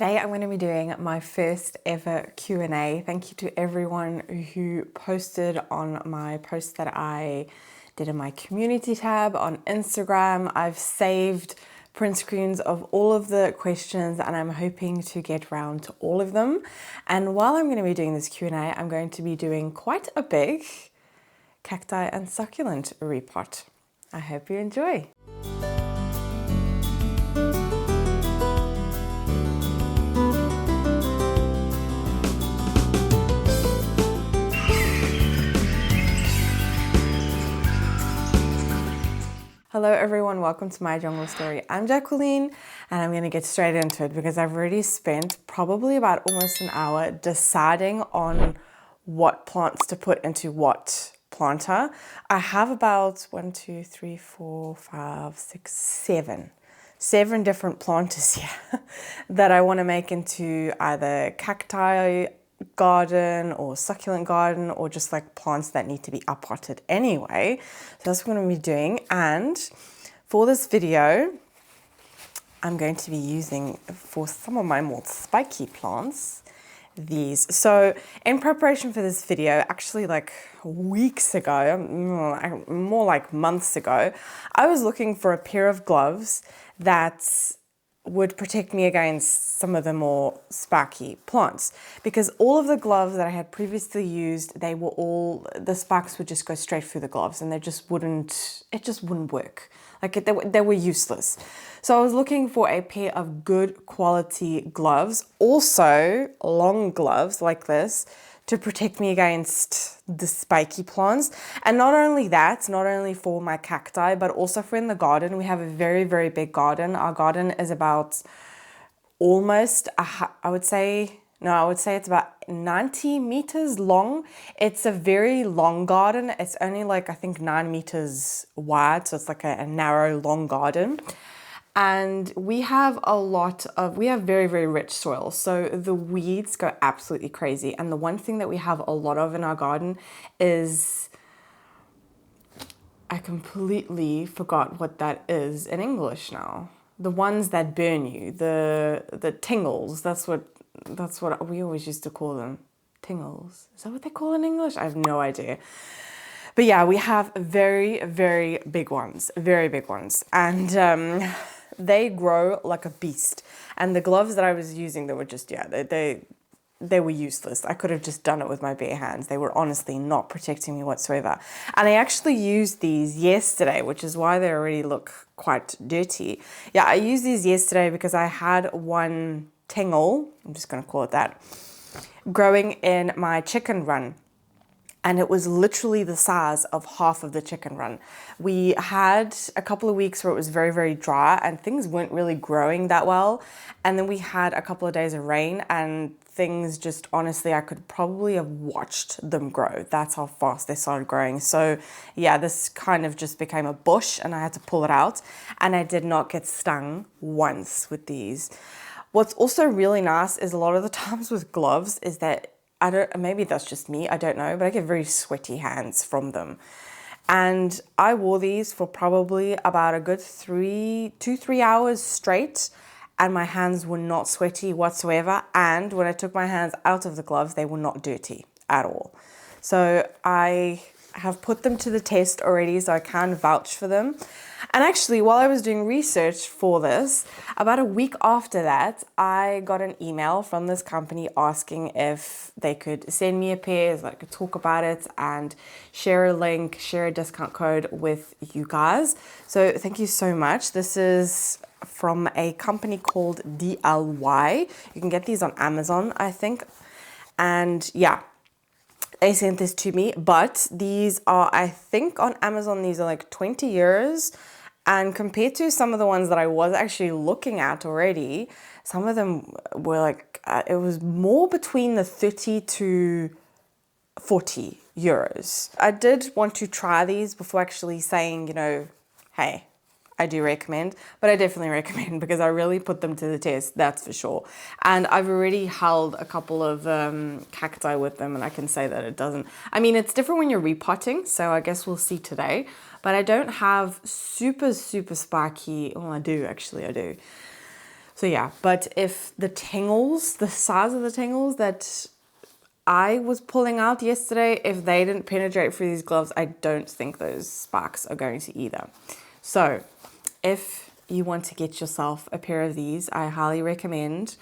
Today I'm going to be doing my first ever Q&A. Thank you to everyone who posted on my post that I did in my community tab on Instagram. I've saved print screens of all of the questions and I'm hoping to get round to all of them. And while I'm going to be doing this Q&A, I'm going to be doing quite a big cacti and succulent repot. I hope you enjoy. Hello everyone, welcome to my jungle story. I'm Jacqueline and I'm going to get straight into it because I've already spent probably about almost an hour deciding on what plants to put into what planter. I have about 7 different planters here that I want to make into either cacti garden or succulent garden or just like plants that need to be uppotted anyway. So that's what I'm going to be doing. And for this video, I'm going to be using for some of my more spiky plants these. So in preparation for this video, actually like weeks ago, more like months ago, I was looking for a pair of gloves that would protect me against some of the more sparky plants, because all of the gloves that I had previously used, they were all, the sparks would just go straight through the gloves and it just wouldn't work. Like they were useless. So I was looking for a pair of good quality gloves, also long gloves like this, to protect me against the spiky plants. And not only that, not only for my cacti, but also for in the garden. We have a very, very big garden. Our garden is about almost, I would say it's about 90 meters long. It's a very long garden. It's only like, I think 9 meters wide. So it's like a narrow, long garden. And we have very, very rich soil. So the weeds go absolutely crazy. And the one thing that we have a lot of in our garden is, I completely forgot what that is in English now. The ones that burn you, the tingles, that's what we always used to call them. Tingles. Is that what they call in English? I have no idea. But yeah, we have very, very big ones, very big ones. And they grow like a beast. And the gloves that I was using, they were just, they were useless. I could have just done it with my bare hands. They were honestly not protecting me whatsoever. And I actually used these yesterday, which is why they already look quite dirty. Yeah, I used these yesterday because I had one tingle, I'm just going to call it that, growing in my chicken run. And it was literally the size of half of the chicken run. We had a couple of weeks where it was very, very dry and things weren't really growing that well. And then we had a couple of days of rain and things just, honestly, I could probably have watched them grow. That's how fast they started growing. So yeah, this kind of just became a bush and I had to pull it out. And I did not get stung once with these. What's also really nice is a lot of the times with gloves is that maybe that's just me, I don't know, but I get very sweaty hands from them. And I wore these for probably about a good 2-3 hours straight, and my hands were not sweaty whatsoever. And when I took my hands out of the gloves, they were not dirty at all. So I have put them to the test already, so I can vouch for them. And actually, while I was doing research for this, about a week after that, I got an email from this company asking if they could send me a pair so I could talk about it and share a link, share a discount code with you guys. So thank you so much. This is from a company called DLY. You can get these on Amazon, I think. And yeah, they sent this to me, but these are, I think on Amazon, these are like 20 euros. And compared to some of the ones that I was actually looking at already, some of them were like, it was more between the 30 to 40 euros. I did want to try these before actually saying, hey, I do recommend, but I definitely recommend because I really put them to the test, that's for sure. And I've already held a couple of cacti with them and I can say that it doesn't, it's different when you're repotting, so I guess we'll see today. But I don't have super, super spiky, I do. So yeah, but if the tingles, the size of the tingles that I was pulling out yesterday, if they didn't penetrate through these gloves, I don't think those sparks are going to either. So if you want to get yourself a pair of these, I highly recommend.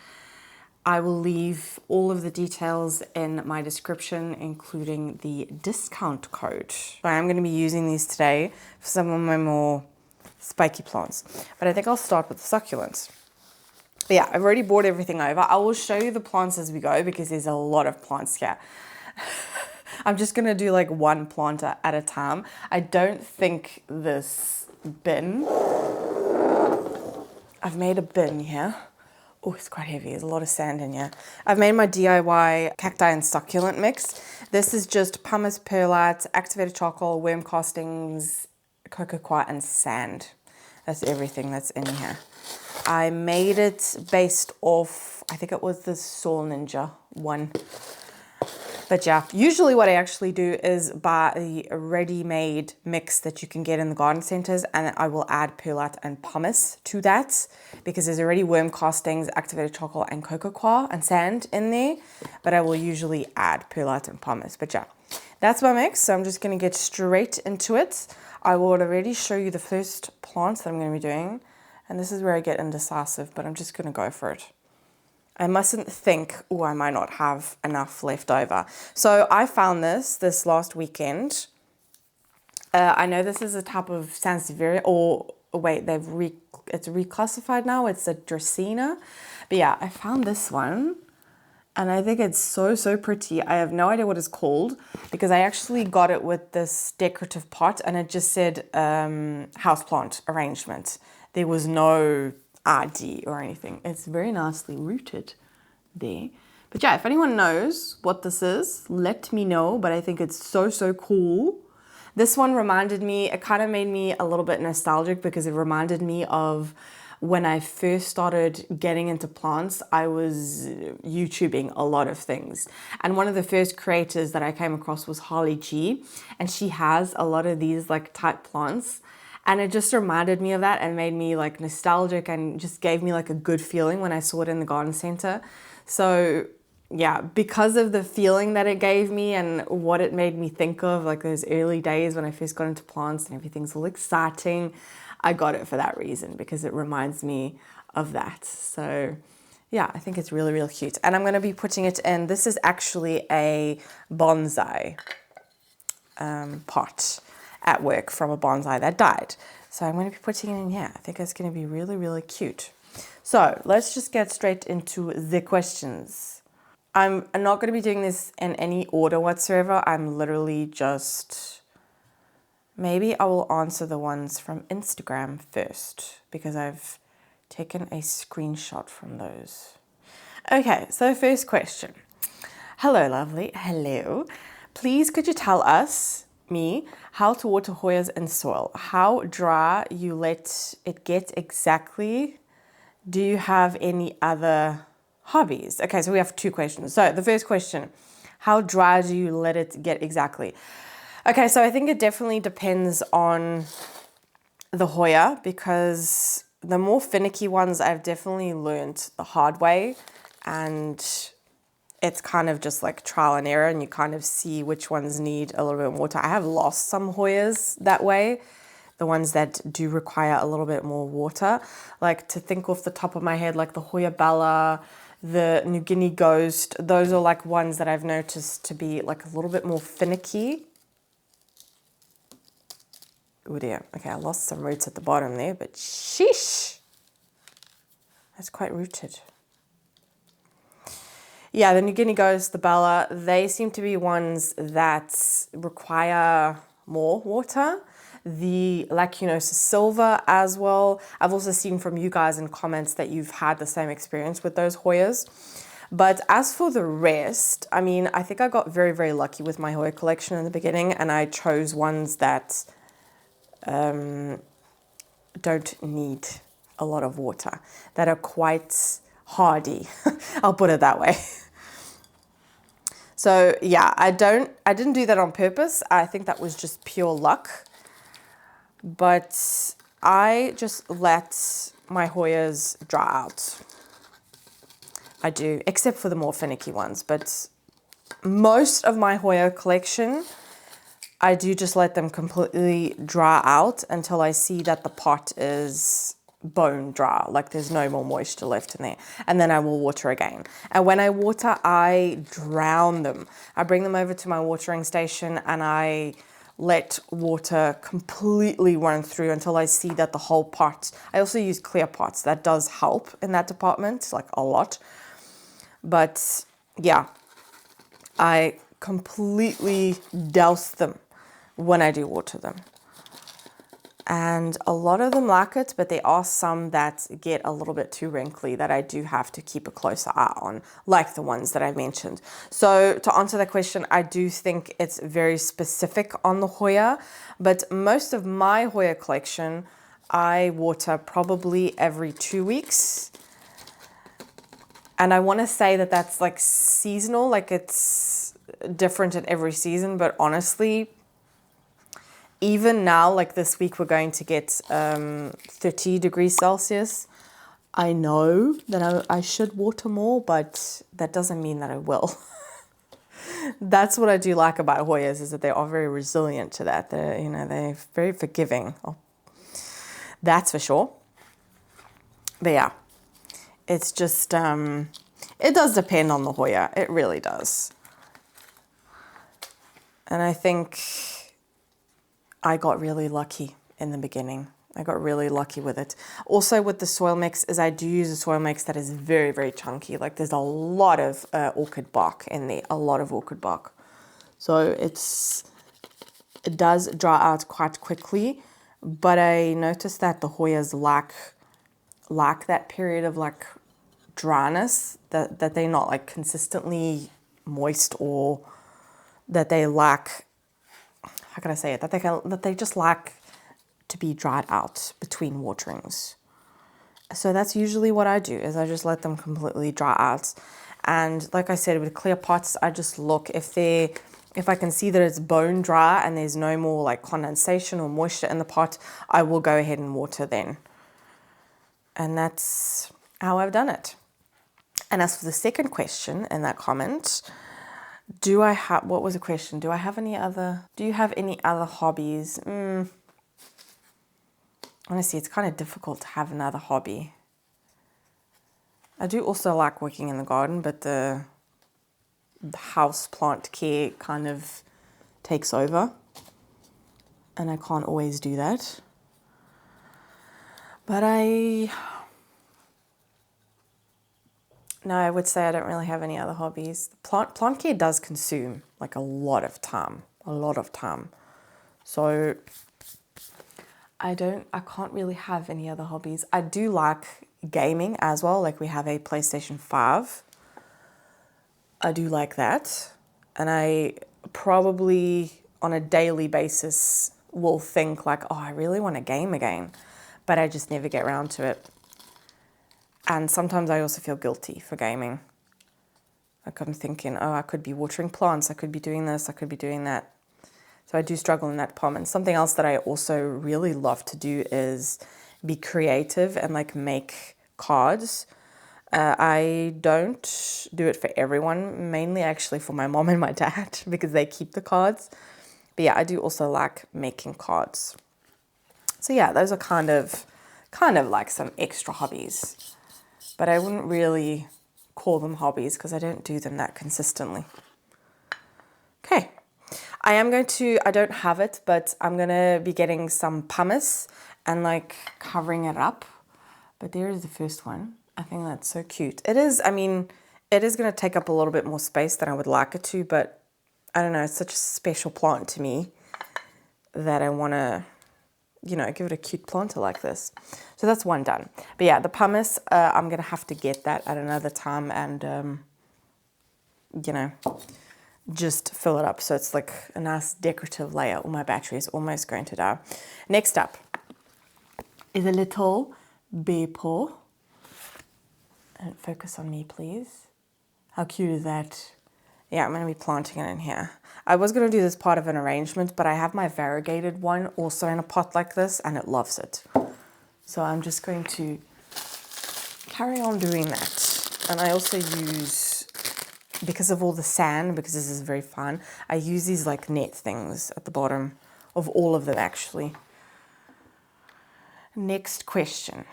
I will leave all of the details in my description, including the discount code. I'm going to be using these today for some of my more spiky plants, but I think I'll start with the succulents. But yeah, I've already brought everything over. I will show you the plants as we go because there's a lot of plants here. I'm just going to do like one plant at a time. I don't think this bin, I've made a bin here. Oh, it's quite heavy. There's a lot of sand in here. I've made my DIY cacti and succulent mix. This is just pumice, perlite, activated charcoal, worm castings, cocoa coir, and sand. That's everything that's in here. I made it based off, I think it was the Soul Ninja one. But yeah, usually what I actually do is buy a ready-made mix that you can get in the garden centers, and I will add perlite and pumice to that because there's already worm castings, activated charcoal, and cocoa coir and sand in there. But I will usually add perlite and pumice. But yeah, that's my mix. So I'm just going to get straight into it. I will already show you the first plant that I'm going to be doing. And this is where I get indecisive, but I'm just going to go for it. I mustn't think, oh, I might not have enough left over. So I found this last weekend. I know this is a type of Sansevieria, or wait, it's reclassified now. It's a Dracaena. But yeah, I found this one, and I think it's so pretty. I have no idea what it's called because I actually got it with this decorative pot, and it just said houseplant arrangement. There was no RD or anything. It's very nicely rooted there. But yeah, if anyone knows what this is, let me know. But I think it's so cool. This one reminded me, it kind of made me a little bit nostalgic because it reminded me of when I first started getting into plants. I was YouTubing a lot of things. And one of the first creators that I came across was Harley G. And she has a lot of these like type plants. And it just reminded me of that and made me like nostalgic and just gave me like a good feeling when I saw it in the garden center. So yeah, because of the feeling that it gave me and what it made me think of, like those early days when I first got into plants and everything's all exciting, I got it for that reason because it reminds me of that. So yeah, I think it's really cute. And I'm going to be putting it in, this is actually a bonsai pot at work from a bonsai that died. So I'm going to be putting it in here. I think it's going to be really cute. So let's just get straight into the questions. I'm not going to be doing this in any order whatsoever. I'm literally just, maybe I will answer the ones from Instagram first because I've taken a screenshot from those. Okay, so first question. Hello, lovely. Hello. Please, could you tell us, how to water Hoyas in soil? How dry you let it get exactly? Do you have any other hobbies? Okay, so we have two questions. So the first question, how dry do you let it get exactly? Okay, so I think it definitely depends on the Hoya because the more finicky ones I've definitely learned the hard way, and it's kind of just like trial and error and you kind of see which ones need a little bit more water. I have lost some Hoyas that way, the ones that do require a little bit more water. Like to think off the top of my head, like the Hoya Bella, the New Guinea Ghost, those are like ones that I've noticed to be like a little bit more finicky. Oh dear, okay, I lost some roots at the bottom there, but sheesh, that's quite rooted. Yeah, the New Guinea Ghost, the Bella, they seem to be ones that require more water. The Lacunosa Silver as well. I've also seen from you guys in comments that you've had the same experience with those Hoyas. But as for the rest, I mean, I think I got very lucky with my Hoya collection in the beginning, and I chose ones that don't need a lot of water, that are quite hardy. I'll put it that way. So yeah, I didn't do that on purpose. I think that was just pure luck. But I just let my Hoyas dry out. I do, except for the more finicky ones. But most of my Hoya collection, I do just let them completely dry out until I see that the pot is bone dry, like there's no more moisture left in there. And then I will water again. And when I water, I drown them. I bring them over to my watering station and I let water completely run through until I see that the whole pot, I also use clear pots. That does help in that department, like a lot. But yeah, I completely douse them when I do water them. And a lot of them like it, but there are some that get a little bit too wrinkly that I do have to keep a closer eye on, like the ones that I mentioned. So to answer that question, I do think it's very specific on the Hoya, but most of my Hoya collection, I water probably every 2 weeks. And I want to say that that's like seasonal, like it's different in every season, but honestly, even now, like this week, we're going to get 30 degrees Celsius. I know that I should water more, but that doesn't mean that I will. That's what I do like about Hoyas, is that they are very resilient to that. They're, they're very forgiving. Oh, that's for sure. But yeah, it's just, it does depend on the Hoya. It really does. And I think I got really lucky in the beginning. I got really lucky with it. Also with the soil mix is I do use a soil mix that is very, very chunky. Like there's a lot of orchid bark in there, a lot of orchid bark. So it does dry out quite quickly, but I noticed that the Hoyas lack that period of like dryness, that they're not like consistently moist, or that they lack, how can I say it? That they just like to be dried out between waterings. So that's usually what I do, is I just let them completely dry out. And like I said, with clear pots, I just look if I can see that it's bone dry and there's no more like condensation or moisture in the pot, I will go ahead and water then. And that's how I've done it. And as for the second question in that comment, what was the question? Do you have any other hobbies? Honestly, it's kind of difficult to have another hobby. I do also like working in the garden, but the house plant care kind of takes over. And I can't always do that. But I would say I don't really have any other hobbies. Plant care does consume like a lot of time. So I can't really have any other hobbies. I do like gaming as well. Like we have a PlayStation 5. I do like that. And I probably on a daily basis will think like, oh, I really want to game again. But I just never get around to it. And sometimes I also feel guilty for gaming. Like I'm thinking, oh, I could be watering plants, I could be doing this, I could be doing that. So I do struggle in that department. Something else that I also really love to do is be creative and like make cards. I don't do it for everyone, mainly actually for my mom and my dad because they keep the cards. But yeah, I do also like making cards. So yeah, those are kind of like some extra hobbies. But I wouldn't really call them hobbies because I don't do them that consistently. Okay. I don't have it, but I'm going to be getting some pumice and like covering it up. But there is the first one. I think that's so cute. It is going to take up a little bit more space than I would like it to, but I don't know, it's such a special plant to me that I want to, give it a cute planter like this. So that's one done. But yeah, the pumice, I'm going to have to get that at another time and, just fill it up so it's like a nice decorative layer. Oh, my battery is almost going to die. Next up is a little bear paw. And focus on me, please. How cute is that? Yeah, I'm going to be planting it in here. I was going to do this part of an arrangement, but I have my variegated one also in a pot like this, and it loves it. So I'm just going to carry on doing that. And I also use, because of all the sand, because this is very fun, I use these like net things at the bottom of all of them actually. Next question.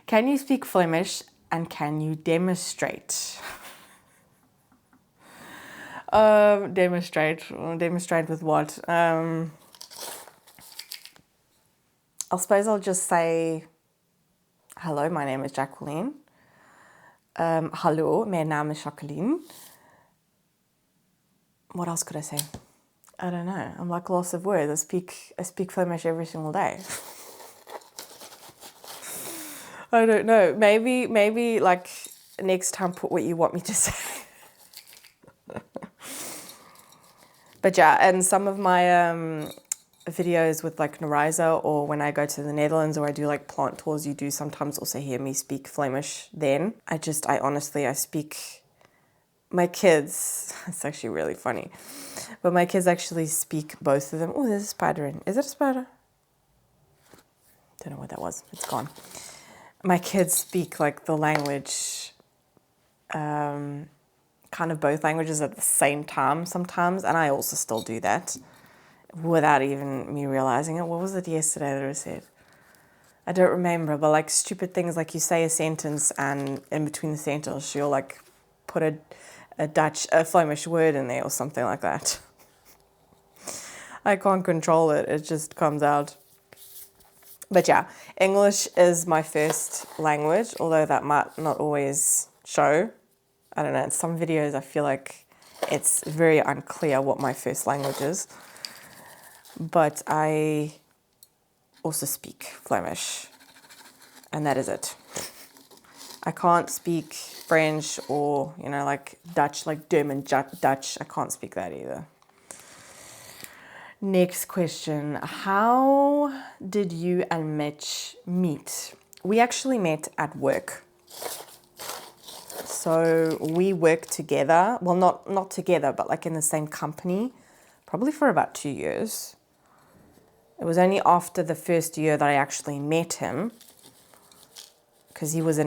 Can you speak Flemish and can you demonstrate? Demonstrate with what? I suppose I'll just say, hello, my name is Jacqueline. Hallo, mijn naam is Jacqueline. What else could I say? I don't know. I'm like lost of words. I speak Flemish every single day. I don't know. Maybe like next time put what you want me to say. But yeah, and some of my videos with like Nariza, or when I go to the Netherlands or I do like plant tours, you do sometimes also hear me speak Flemish then. I speak, my kids, it's actually really funny, but my kids actually speak both of them. Oh, there's a spider in. Is it a spider? Don't know what that was. It's gone. My kids speak like the language, kind of both languages at the same time sometimes, and I also still do that without even me realizing it. What was it yesterday that I said? I don't remember, but like stupid things like you say a sentence and in between the sentence you'll like put a Flemish word in there or something like that. I can't control it, it just comes out. But yeah, English is my first language, although that might not always show. I don't know, in some videos I feel like it's very unclear what my first language is. But I also speak Flemish, and that is it. I can't speak French or, you know, like Dutch, like German Dutch. I can't speak that either. Next question. How did you and Mitch meet? We actually met at work. So we worked together, well, not together, but like in the same company, probably for about 2 years. It was only after the first year that I actually met him, because he was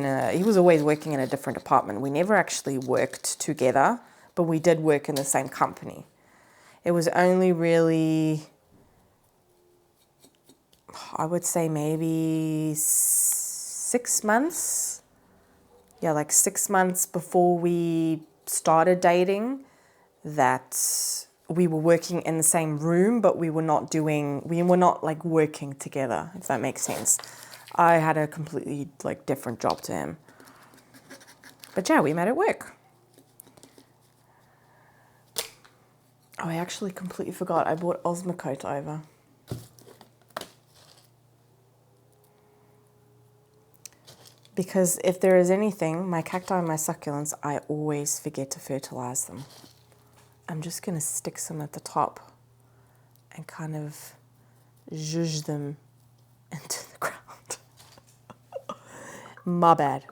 always working in a different department. We never actually worked together, but we did work in the same company. It was only really, I would say maybe 6 months. Yeah, like 6 months before we started dating, that we were working in the same room, but we were not like working together, if that makes sense. I had a completely like different job to him. But yeah, we met at work. Oh, I actually completely forgot. I brought Osmocote over. Because if there is anything, my cacti and my succulents, I always forget to fertilize them. I'm just going to stick some at the top and kind of zhuzh them into the ground. My bad.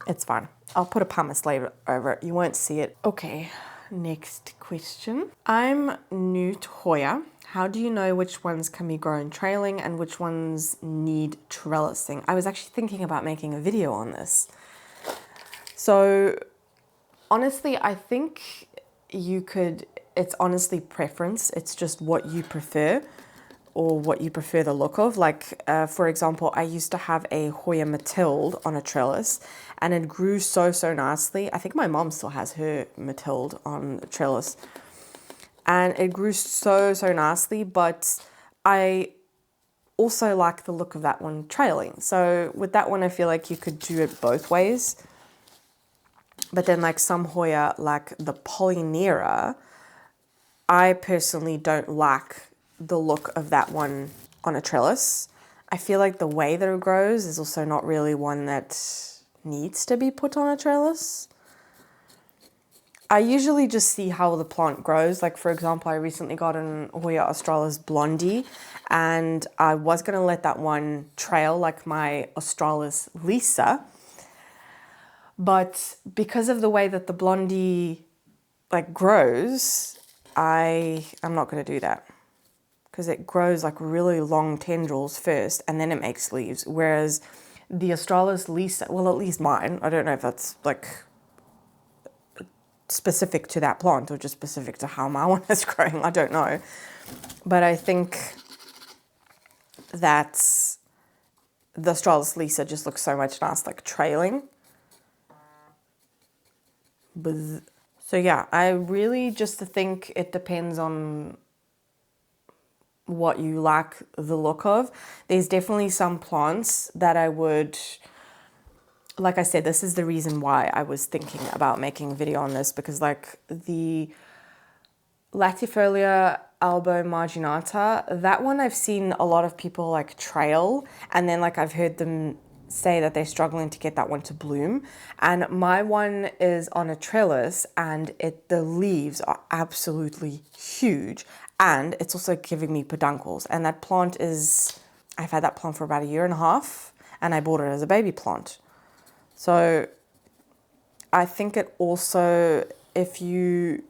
It's fine. I'll put a pumice layer over it. You won't see it. Okay, next question. I'm new to Hoya. How do you know which ones can be grown trailing and which ones need trellising? I was actually thinking about making a video on this. So honestly, I think it's honestly preference. It's just what you prefer or what you prefer the look of. Like, for example, I used to have a Hoya Mathilde on a trellis and it grew so nicely. I think my mom still has her Mathilde on a trellis. And it grew so nicely, but I also like the look of that one trailing. So with that one, I feel like you could do it both ways. But then like some Hoya, like the Polynera, I personally don't like the look of that one on a trellis. I feel like the way that it grows is also not really one that needs to be put on a trellis. I usually just see how the plant grows. Like, for example, I recently got an Hoya Australis Blondie, and I was going to let that one trail like my Australis Lisa. But because of the way that the Blondie like grows, I'm not going to do that. Because it grows like really long tendrils first, and then it makes leaves. Whereas the Australis Lisa, well, at least mine, I don't know if that's like specific to that plant or just specific to how my one is growing, I don't know. But I think that the Australis Lisa just looks so much nice, like trailing. So yeah, I really just think it depends on what you like the look of. There's definitely some plants that I would, like I said, this is the reason why I was thinking about making a video on this, because like the Latifolia albo marginata, that one I've seen a lot of people like trail, and then like I've heard them say that they're struggling to get that one to bloom. And my one is on a trellis, and the leaves are absolutely huge, and it's also giving me peduncles. And that plant is, I've had that plant for about 1.5 years, and I bought it as a baby plant. So I think it also, if you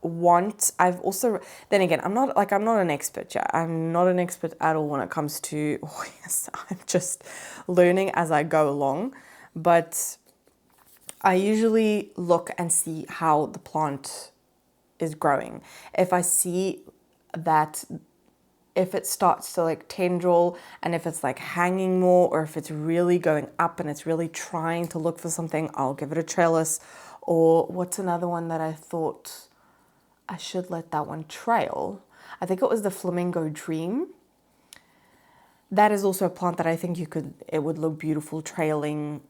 want, I've also, then again, I'm not an expert. Yeah, I'm not an expert at all when it comes to, oh yes, I'm just learning as I go along. But I usually look and see how the plant is growing. If I see that, if it starts to like tendril, and if it's like hanging more, or if it's really going up and it's really trying to look for something, I'll give it a trellis. Or what's another one that I thought I should let that one trail? I think it was the Flamingo Dream. That is also a plant that I think it would look beautiful trailing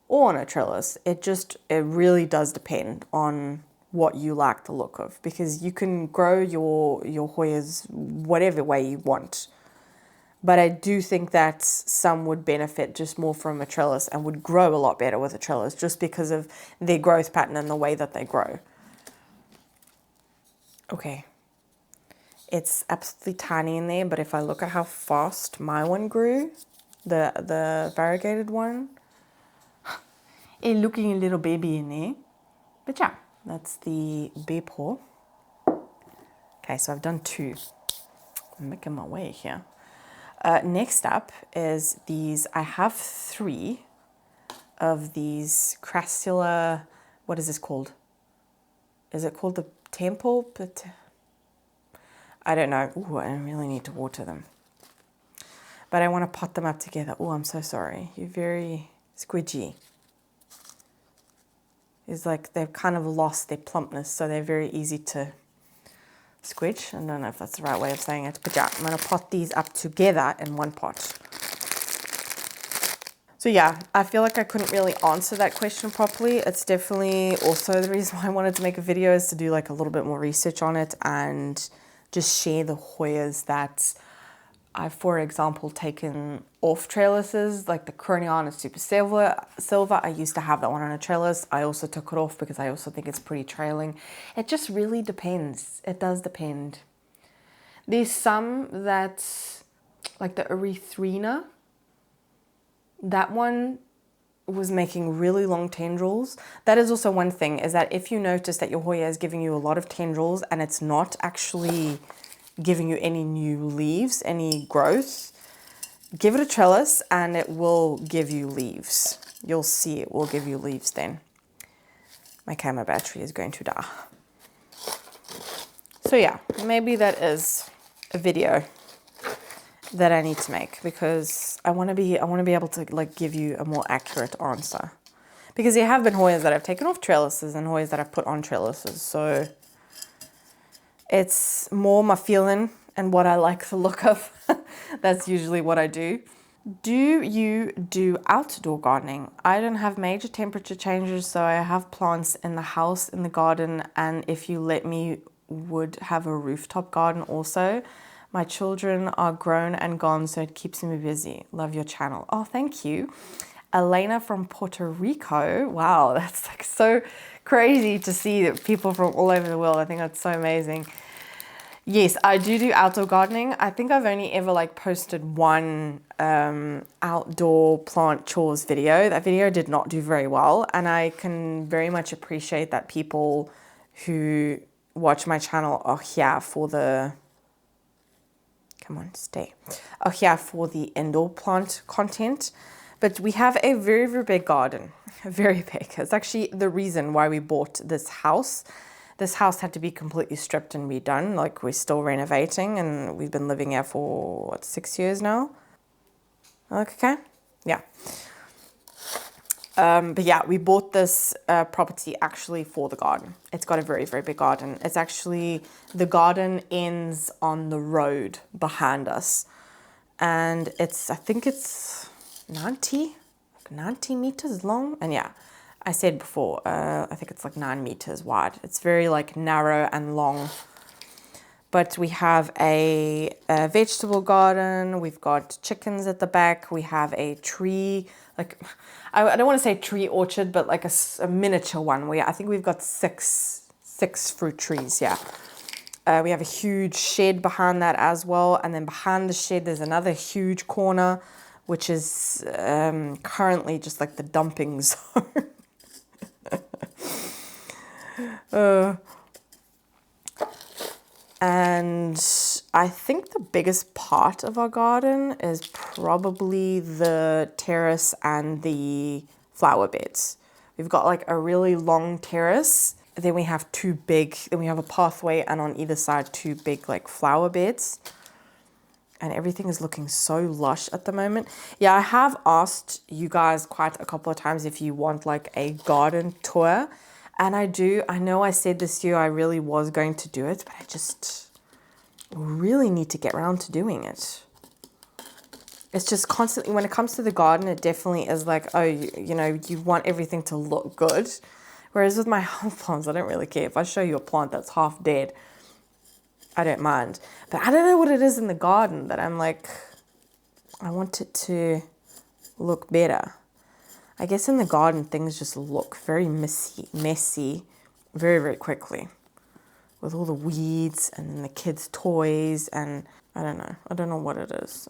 or on a trellis. It really does depend on what you like the look of, because you can grow your Hoyas whatever way you want. But I do think that some would benefit just more from a trellis and would grow a lot better with a trellis, just because of their growth pattern and the way that they grow. Okay, it's absolutely tiny in there, but if I look at how fast my one grew, the variegated one, it's looking a little baby in there. But yeah, that's the Repot. Okay, so I've done 2. I'm making my way here. Next up is these. I have 3 of these crassula. What is this called? Is it called the temple? But I don't know. Ooh, I really need to water them. But I want to pot them up together. Oh, I'm so sorry. You're very squidgy. It's like they've kind of lost their plumpness, so they're very easy to squidge. I don't know if that's the right way of saying it, but yeah, I'm going to pot these up together in one pot. So yeah, I feel like I couldn't really answer that question properly. It's definitely also the reason why I wanted to make a video, is to do like a little bit more research on it and just share the Hoyas that I've, for example, taken off trellises, like the Croniana Super Silver. I used to have that one on a trellis. I also took it off because I also think it's pretty trailing. It just really depends. It does depend. There's some that, like the Erythrina, that one was making really long tendrils. That is also one thing, is that if you notice that your Hoya is giving you a lot of tendrils and it's not actually giving you any new leaves, any growth, give it a trellis and it will give you leaves. You'll see it will give you leaves then. My camera battery is going to die. So yeah, maybe that is a video that I need to make, because I want to be able to like give you a more accurate answer, because there have been Hoyas that I've taken off trellises and Hoyas that I've put on trellises. So it's more my feeling and what I like the look of. That's usually what I do. Do you do outdoor gardening? I don't have major temperature changes, so I have plants in the house, in the garden, and if you let me, would have a rooftop garden also. My children are grown and gone, so it keeps me busy. Love your channel. Oh, thank you. Elena from Puerto Rico. Wow, that's like so crazy to see people from all over the world. I think that's so amazing. Yes, I do outdoor gardening. I think I've only ever like posted one outdoor plant chores video. That video did not do very well, and I can very much appreciate that people who watch my channel are here for the for the indoor plant content. But we have a very, very big garden, very big. It's actually the reason why we bought this house. This house had to be completely stripped and redone. Like, we're still renovating, and we've been living here for, what, 6 years now? Okay, yeah. But yeah, we bought this property actually for the garden. It's got a very, very big garden. It's actually, the garden ends on the road behind us. And it's, I think it's 90 meters long. And yeah, I said before, I think it's like 9 meters wide. It's very like narrow and long. But we have a vegetable garden. We've got chickens at the back. We have a tree, like, I don't want to say tree orchard, but like a miniature one. I think we've got six fruit trees, yeah. We have a huge shed behind that as well. And then behind the shed, there's another huge corner, which is currently just like the dumping zone. And I think the biggest part of our garden is probably the terrace and the flower beds. We've got like a really long terrace. Then we have then we have a pathway, and on either side, 2 big like flower beds. And everything is looking so lush at the moment. Yeah, I have asked you guys quite a couple of times if you want like a garden tour. And I know I said this year I really was going to do it, but I just really need to get around to doing it. It's just constantly, when it comes to the garden, it definitely is like, oh, you know, you want everything to look good. Whereas with my houseplants, I don't really care. If I show you a plant that's half dead, I don't mind. But I don't know what it is in the garden that I'm like, I want it to look better. I guess in the garden, things just look very messy very, very quickly. With all the weeds and then the kids' toys, and I don't know what it is.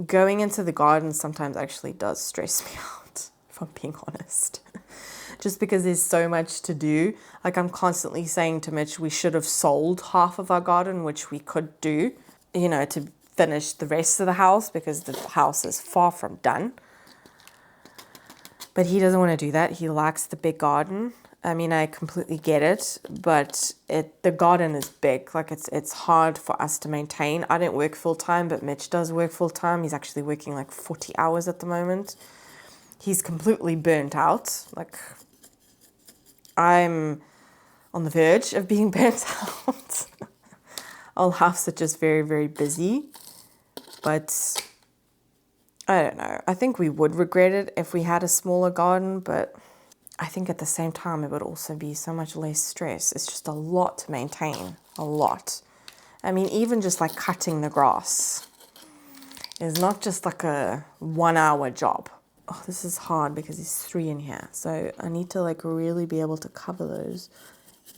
Going into the garden sometimes actually does stress me out, if I'm being honest. Just because there's so much to do. Like, I'm constantly saying to Mitch, we should have sold half of our garden, which we could do, you know, to finish the rest of the house, because the house is far from done. But he doesn't want to do that. He likes the big garden. I mean, I completely get it, but the garden is big. Like, it's hard for us to maintain. I don't work full time, but Mitch does work full time. He's actually working like 40 hours at the moment. He's completely burnt out. Like, I'm on the verge of being burnt out. Our house is just very, very busy. But I don't know. I think we would regret it if we had a smaller garden, but I think at the same time it would also be so much less stress. It's just a lot to maintain, a lot. I mean, even just like cutting the grass is not just like a 1-hour job. Oh, this is hard because there's 3 in here. So I need to like really be able to cover those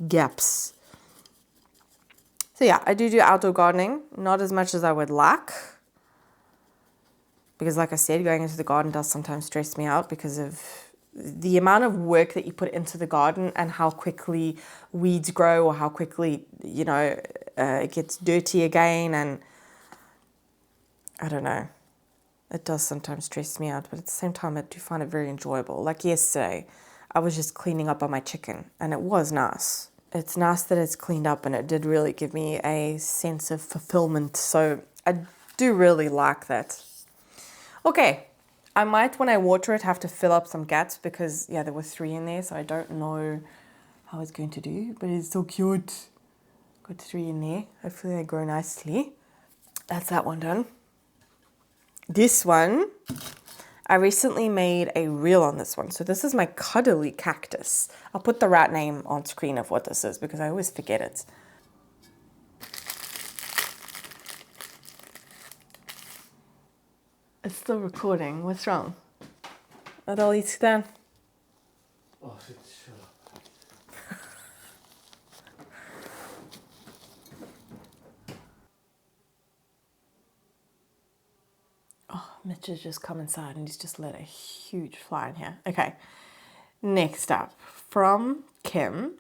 gaps. So yeah, I do outdoor gardening, not as much as I would like. Because like I said, going into the garden does sometimes stress me out because of the amount of work that you put into the garden and how quickly weeds grow, or how quickly, you know, it gets dirty again. And I don't know, it does sometimes stress me out, but at the same time, I do find it very enjoyable. Like yesterday, I was just cleaning up on my chicken, and it was nice. It's nice that it's cleaned up, and it did really give me a sense of fulfillment. So I do really like that. Okay, I might, when I water it, have to fill up some gaps because, yeah, there were 3 in there, so I don't know how it's going to do, but it's so cute. Got 3 in there. Hopefully they grow nicely. That's that one done. This one, I recently made a reel on this one. So this is my cuddly cactus. I'll put the right name on screen of what this is because I always forget it. It's still recording. What's wrong? Är det lite den? Oh, shit, shut up. Oh, Mitch has just come inside and he's just let a huge fly in here. Okay, next up, from Kim.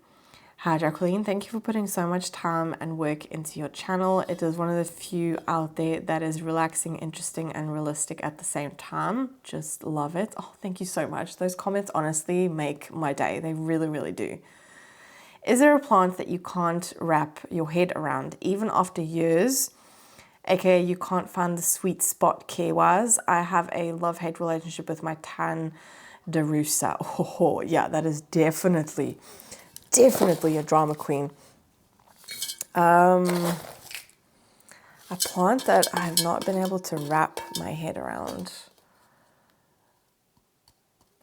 Hi Jacqueline, thank you for putting so much time and work into your channel. It is one of the few out there that is relaxing, interesting, and realistic at the same time. Just love it. Oh, thank you so much. Those comments honestly make my day. They really, really do. Is there a plant that you can't wrap your head around, even after years? AKA you can't find the sweet spot care-wise. I have a love-hate relationship with my tan derusa. Oh, yeah, that is definitely a drama queen. A plant that I have not been able to wrap my head around.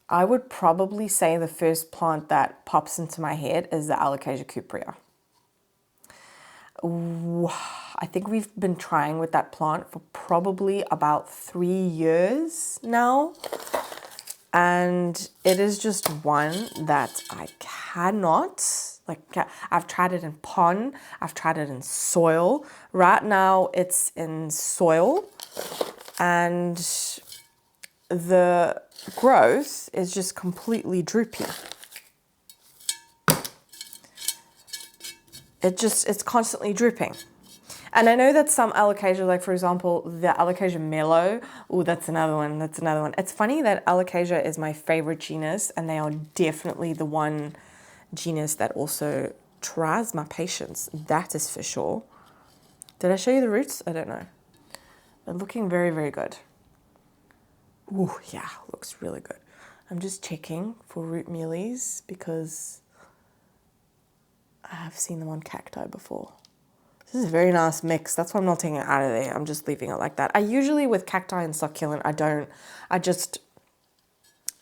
I would probably say the first plant that pops into my head is the Alocasia cuprea. I think we've been trying with that plant for probably about 3 years now. And it is just one that I cannot, like, I've tried it in pond, I've tried it in soil. Right now it's in soil and the growth is just completely droopy. It's constantly drooping. And I know that some alocasia, like for example, the alocasia mellow, oh, that's another one. It's funny that alocasia is my favorite genus, and they are definitely the one genus that also tries my patience. That is for sure. Did I show you the roots? I don't know. They're looking very, very good. Ooh, yeah, looks really good. I'm just checking for root mealies because I have seen them on cacti before. This is a very nice mix. That's why I'm not taking it out of there. I'm just leaving it like that. I usually, with cacti and succulent, I just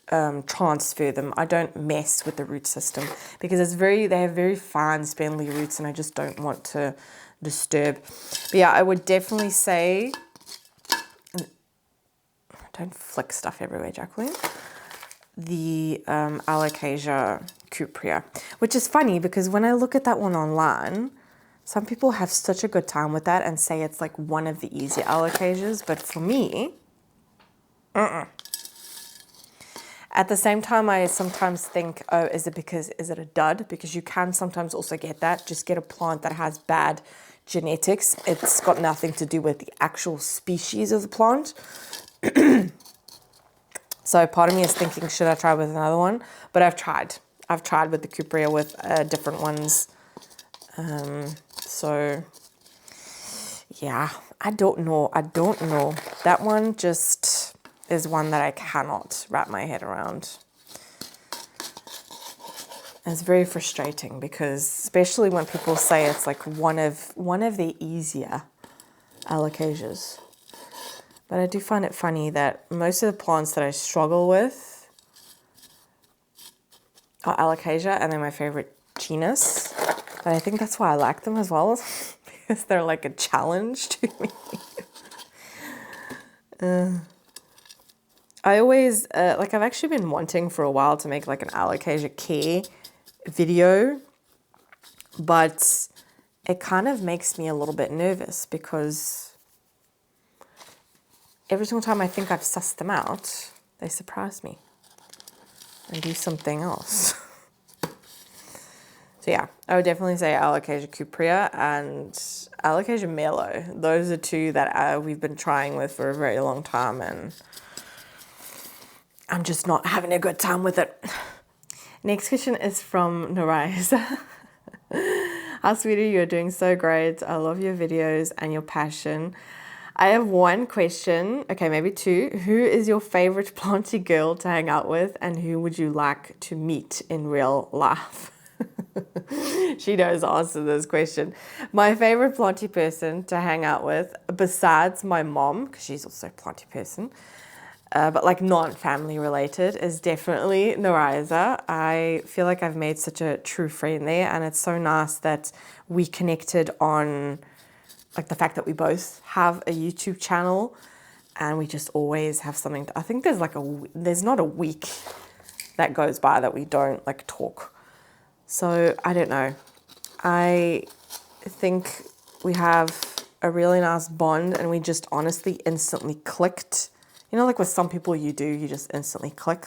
transfer them. I don't mess with the root system because they have very fine spindly roots and I just don't want to disturb. But yeah, I would definitely say, don't flick stuff everywhere, Jacqueline. The Alocasia cuprea, which is funny because when I look at that one online, some people have such a good time with that and say it's like one of the easier alocasias, but for me, At the same time, I sometimes think, oh, is it a dud? Because you can sometimes also get that. Just get a plant that has bad genetics. It's got nothing to do with the actual species of the plant. So part of me is thinking, should I try with another one? But I've tried. I've tried with the cuprea with different ones. So yeah, I don't know. That one just is one that I cannot wrap my head around. And it's very frustrating because especially when people say it's like one of the easier alocasias. But I do find it funny that most of the plants that I struggle with are alocasia, and they're my favorite genus. But I think that's why I like them as well, because they're like a challenge to me. I always, I've actually been wanting for a while to make like an alocasia care video, but it kind of makes me a little bit nervous because every single time I think I've sussed them out, they surprise me and do something else. So yeah, I would definitely say Alocasia cuprea and Alocasia mellow. Those are two that we've been trying with for a very long time, and I'm just not having a good time with it. Next question is from Naraysa. Hi sweetie, you're doing so great. I love your videos and your passion. I have one question, okay, maybe two. Who is your favorite planty girl to hang out with, and who would you like to meet in real life? She knows the answer to this question. My favorite planty person to hang out with, besides my mom, because she's also a planty person, but like non-family related, is definitely Naraysa. I feel like I've made such a true friend there, and it's so nice that we connected on like the fact that we both have a YouTube channel and we just always have something to, I think there's not a week that goes by that we don't like talk. So I don't know. I think we have a really nice bond and we just honestly instantly clicked. You know, like with some people you just instantly click.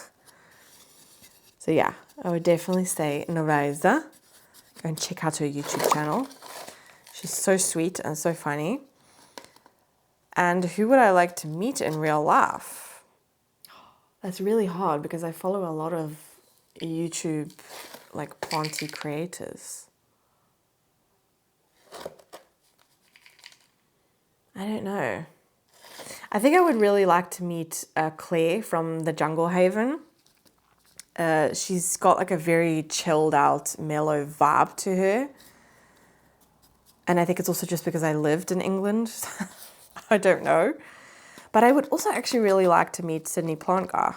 So yeah, I would definitely say Naraysa, Go and check out her YouTube channel. She's so sweet and so funny. And who would I like to meet in real life? That's really hard because I follow a lot of YouTube like planty creators. I don't know. I think I would really like to meet Claire from the Jungle Haven. She's got like a very chilled out, mellow vibe to her. And I think it's also just because I lived in England. I don't know. But I would also actually really like to meet Sydney Plant Guy.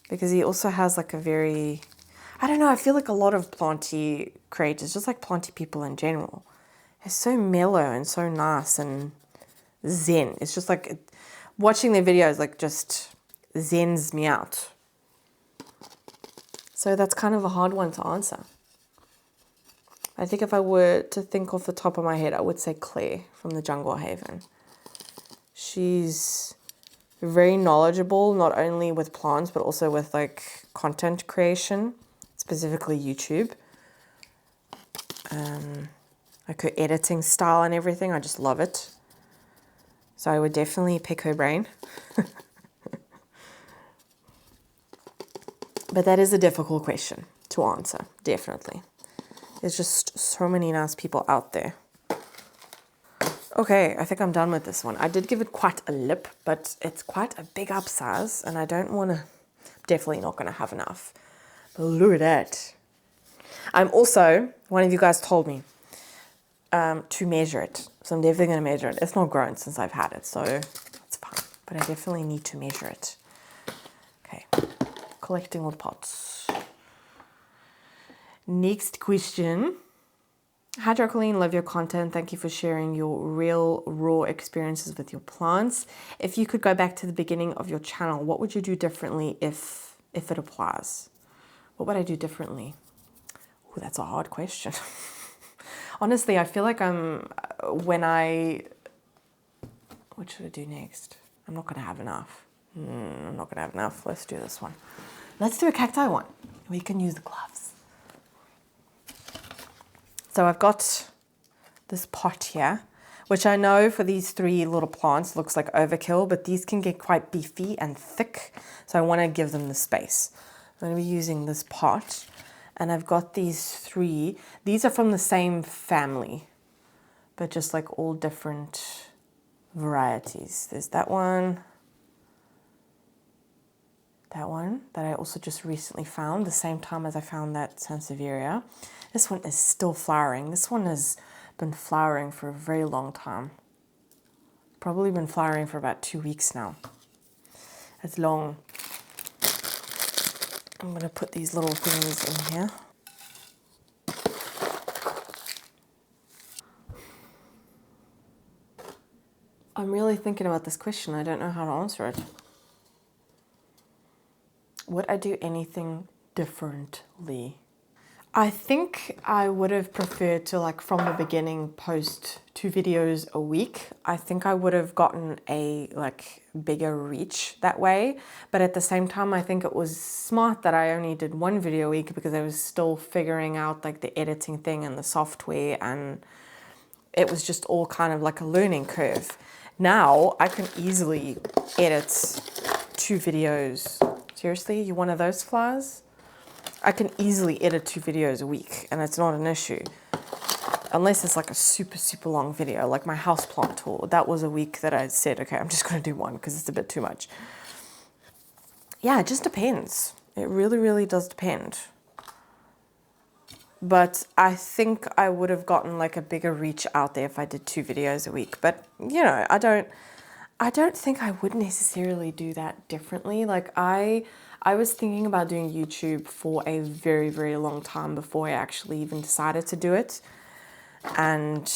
Because he also has like a very, I don't know, I feel like a lot of planty creators, just like planty people in general, are so mellow and so nice and zen. It's just like, watching their videos like just zens me out. So that's kind of a hard one to answer. I think if I were to think off the top of my head, I would say Claire from the Jungle Haven. She's very knowledgeable, not only with plants, but also with like content creation, specifically YouTube. Like her editing style and everything, I just love it. So I would definitely pick her brain. But that is a difficult question to answer, definitely. There's just so many nice people out there. Okay, I think I'm done with this one. I did give it quite a lip, but it's quite a big upsize, and I don't want to, definitely not going to have enough. But look at that. I'm also, one of you guys told me to measure it. So I'm definitely going to measure it. It's not grown since I've had it, so it's fine. But I definitely need to measure it. Okay, collecting all the pots. Next question. Hi Jacqueline, love your content. Thank you for sharing your real raw experiences with your plants. If you could go back to the beginning of your channel, what would you do differently if it applies? What would I do differently? Oh, that's a hard question. Honestly, I feel like what should I do next? I'm not gonna have enough. I'm not gonna have enough. Let's do this one. Let's do a cacti one. We can use the gloves. So I've got this pot here, which I know for these 3 little plants looks like overkill, but these can get quite beefy and thick. So I want to give them the space. I'm going to be using this pot, and I've got these 3. These are from the same family, but just like all different varieties. There's that one that I also just recently found, the same time as I found that Sansevieria. This one is still flowering. This one has been flowering for a very long time. Probably been flowering for about 2 weeks now. It's long. I'm going to put these little things in here. I'm really thinking about this question. I don't know how to answer it. Would I do anything differently? I think I would have preferred to, like, from the beginning post 2 videos a week. I think I would have gotten a like bigger reach that way. But at the same time, I think it was smart that I only did 1 video a week because I was still figuring out like the editing thing and the software, and it was just all kind of like a learning curve. Now I can easily edit 2 videos. Seriously, you one of those flies? I can easily edit 2 videos a week, and it's not an issue. Unless it's like a super, super long video, like my houseplant tour. That was a week that I said, okay, I'm just going to do 1 because it's a bit too much. Yeah, it just depends. It really, really does depend. But I think I would have gotten like a bigger reach out there if I did 2 videos a week. But, you know, I don't think I would necessarily do that differently. Like I was thinking about doing YouTube for a very, very long time before I actually even decided to do it. And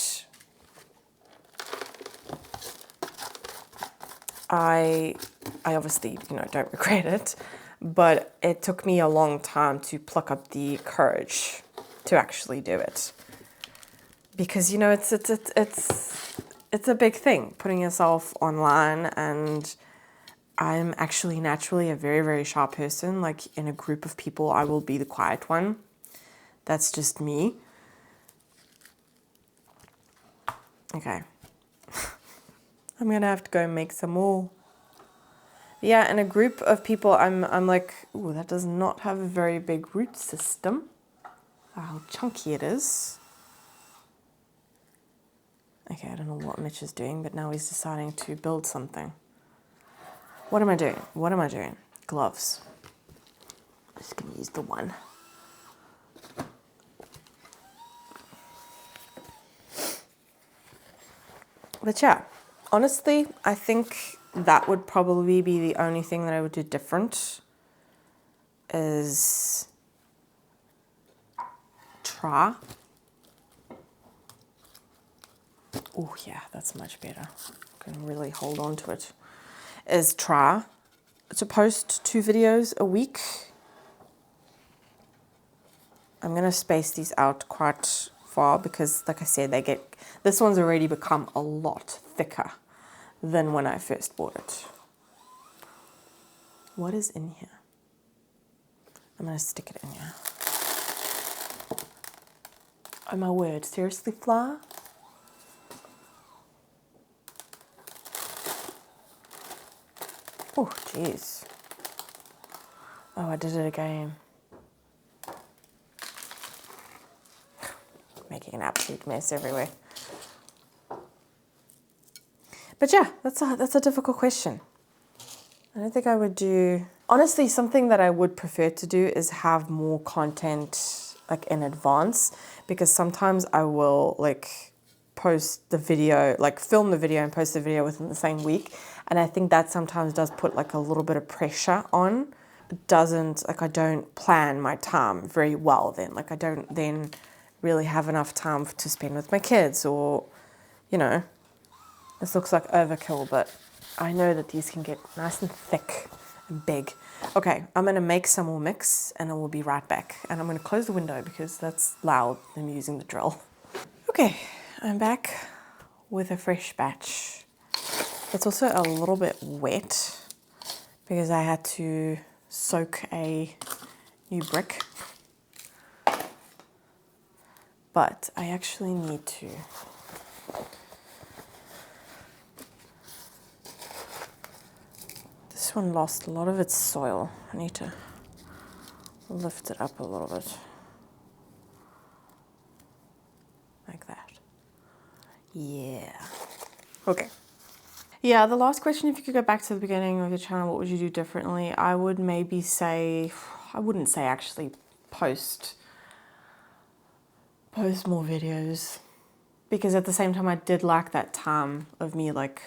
I obviously, you know, don't regret it, but it took me a long time to pluck up the courage to actually do it. Because, you know, it's a big thing, putting yourself online, and I'm actually naturally a very, very shy person. Like in a group of people, I will be the quiet one. That's just me. Okay. I'm gonna have to go make some more. Yeah, in a group of people, I'm like, ooh, that does not have a very big root system. How chunky it is. Okay, I don't know what Mitch is doing, but now he's deciding to build something. What am I doing? What am I doing? Gloves. I'm just gonna use the one. But yeah, honestly, I think that would probably be the only thing that I would do different is try. Oh yeah, that's much better. I can really hold on to it. Is try to post 2 videos a week. I'm gonna space these out quite far because, like I said, this one's already become a lot thicker than when I first bought it. What is in here? I'm gonna stick it in here. Oh my word, seriously, flour? Oh, jeez. Oh, I did it again. Making an absolute mess everywhere. But yeah, that's a difficult question. I don't think I would do... Honestly, something that I would prefer to do is have more content like in advance, because sometimes I will like post the video, like film the video and post the video within the same week. And I think that sometimes does put like a little bit of pressure on. It doesn't, like I don't plan my time very well then. Like I don't then really have enough time to spend with my kids, or, you know, this looks like overkill, but I know that these can get nice and thick and big. Okay, I'm gonna make some more mix and I will be right back. And I'm gonna close the window because that's loud, them using the drill. Okay, I'm back with a fresh batch. It's also a little bit wet because I had to soak a new brick. But I actually need to this one lost a lot of its soil. I need to lift it up a little bit. Like that. Yeah. Okay. Yeah, the last question, if you could go back to the beginning of the channel, what would you do differently? I would maybe say, I wouldn't say actually post more videos, because at the same time I did like that time of me like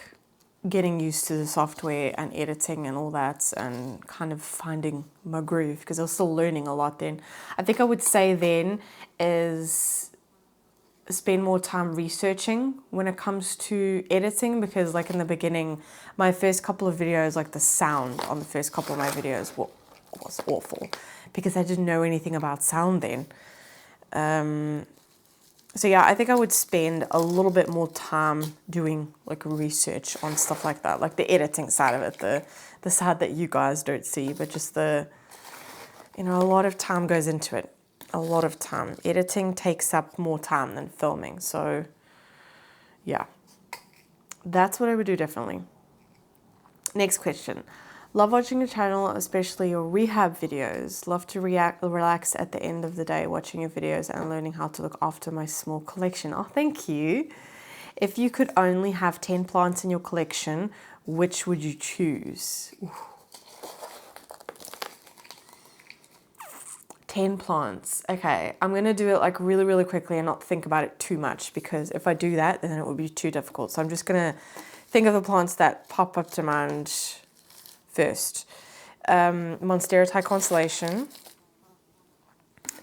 getting used to the software and editing and all that and kind of finding my groove, because I was still learning a lot then. I think I would say then is spend more time researching when it comes to editing, because like in the beginning, my first couple of videos, like the sound on the first couple of my videos was awful because I didn't know anything about sound then. So yeah, I think I would spend a little bit more time doing like research on stuff like that, like the editing side of it, the side that you guys don't see, but just a lot of time goes into it. A lot of time. Editing takes up more time than filming. So yeah, that's what I would do differently. Next question. Love watching your channel, especially your rehab videos. Love to relax at the end of the day watching your videos and learning how to look after my small collection. Oh, thank you. If you could only have 10 plants in your collection, which would you choose? Ooh. 10 plants. Okay, I'm going to do it like really, really quickly and not think about it too much, because if I do that, then it would be too difficult. So I'm just going to think of the plants that pop up to mind first. Monstera Constellation,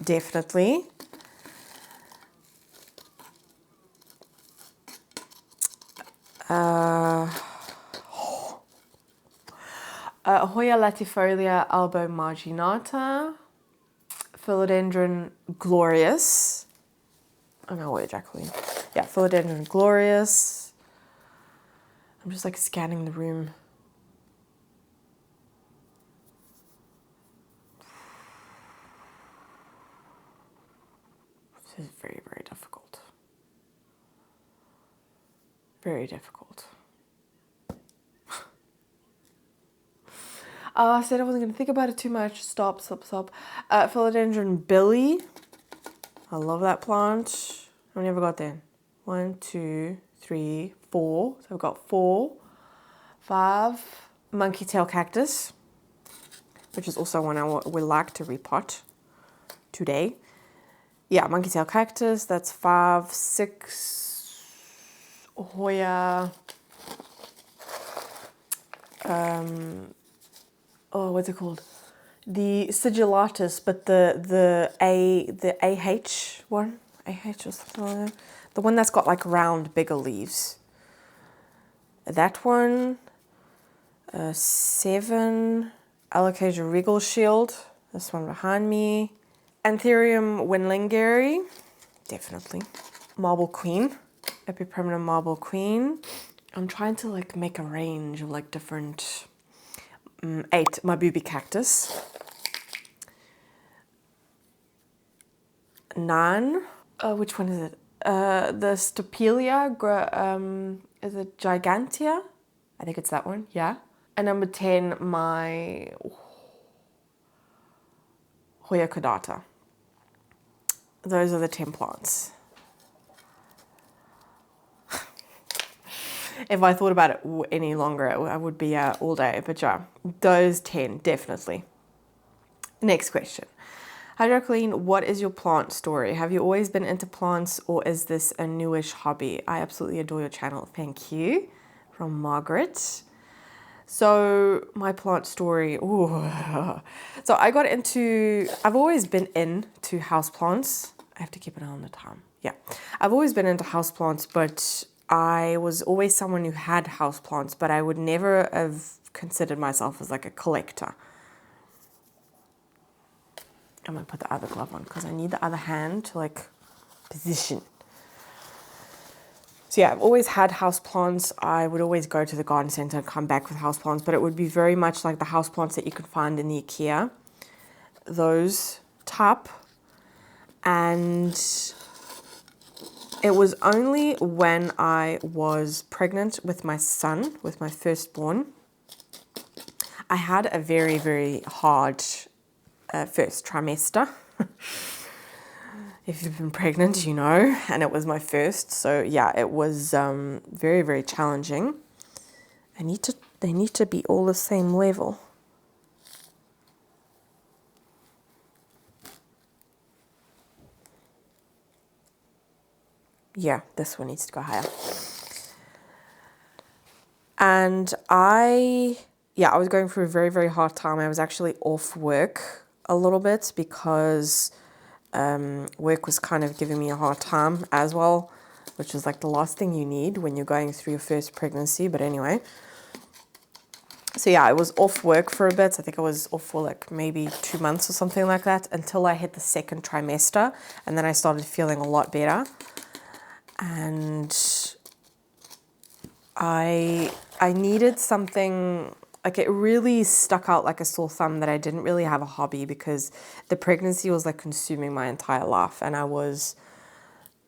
definitely. Hoya latifolia albomarginata, Philodendron glorious. Oh no, wait, Jacqueline. Yeah, Philodendron glorious. I'm just like scanning the room. This is very, very difficult. Very difficult. I said I wasn't going to think about it too much. Stop. Philodendron Billy. I love that plant. How many have I got then? 1, 2, 3, 4. So I've got 4, 5. Monkey tail cactus, which is also one I would like to repot today. Yeah, monkey tail cactus. That's 5, 6. Hoya. What's it called? The sigillatus, but the AH one, AH or something like that. The one that's got like round, bigger leaves. That one. 7. Alocasia regal shield. This one behind me. Anthurium winlingeri, definitely. Marble queen, epipermanent marble queen. I'm trying to like make a range of like different. 8, my booby cactus. 9, which one is it? The Stopelia, is it Gigantea? I think it's that one, yeah. And number 10, my Hoya caudata. Those are the 10 plants. If I thought about it any longer, I would be all day. But yeah, those 10, definitely. Next question. Hi Jacqueline, what is your plant story? Have you always been into plants or is this a newish hobby? I absolutely adore your channel. Thank you. From Margaret. So my plant story. Ooh. So I've always been into houseplants. I have to keep an eye on the time. Yeah. I've always been into houseplants, but I was always someone who had houseplants, but I would never have considered myself as like a collector. I'm going to put the other glove on because I need the other hand to like position. So yeah, I've always had houseplants. I would always go to the garden center and come back with houseplants, but it would be very much like the houseplants that you can find in the IKEA. Those type. And it was only when I was pregnant with my son, with my firstborn, I had a very, very hard first trimester. If you've been pregnant, you know, and it was my first. So yeah, it was very, very challenging. They need to be all the same level. Yeah, this one needs to go higher. And I was going through a very, very hard time. I was actually off work a little bit because work was kind of giving me a hard time as well, which is like the last thing you need when you're going through your first pregnancy. But anyway, so yeah, I was off work for a bit. I think I was off for like maybe 2 months or something like that until I hit the second trimester. And then I started feeling a lot better. And I needed something, like it really stuck out like a sore thumb that I didn't really have a hobby because the pregnancy was like consuming my entire life and I was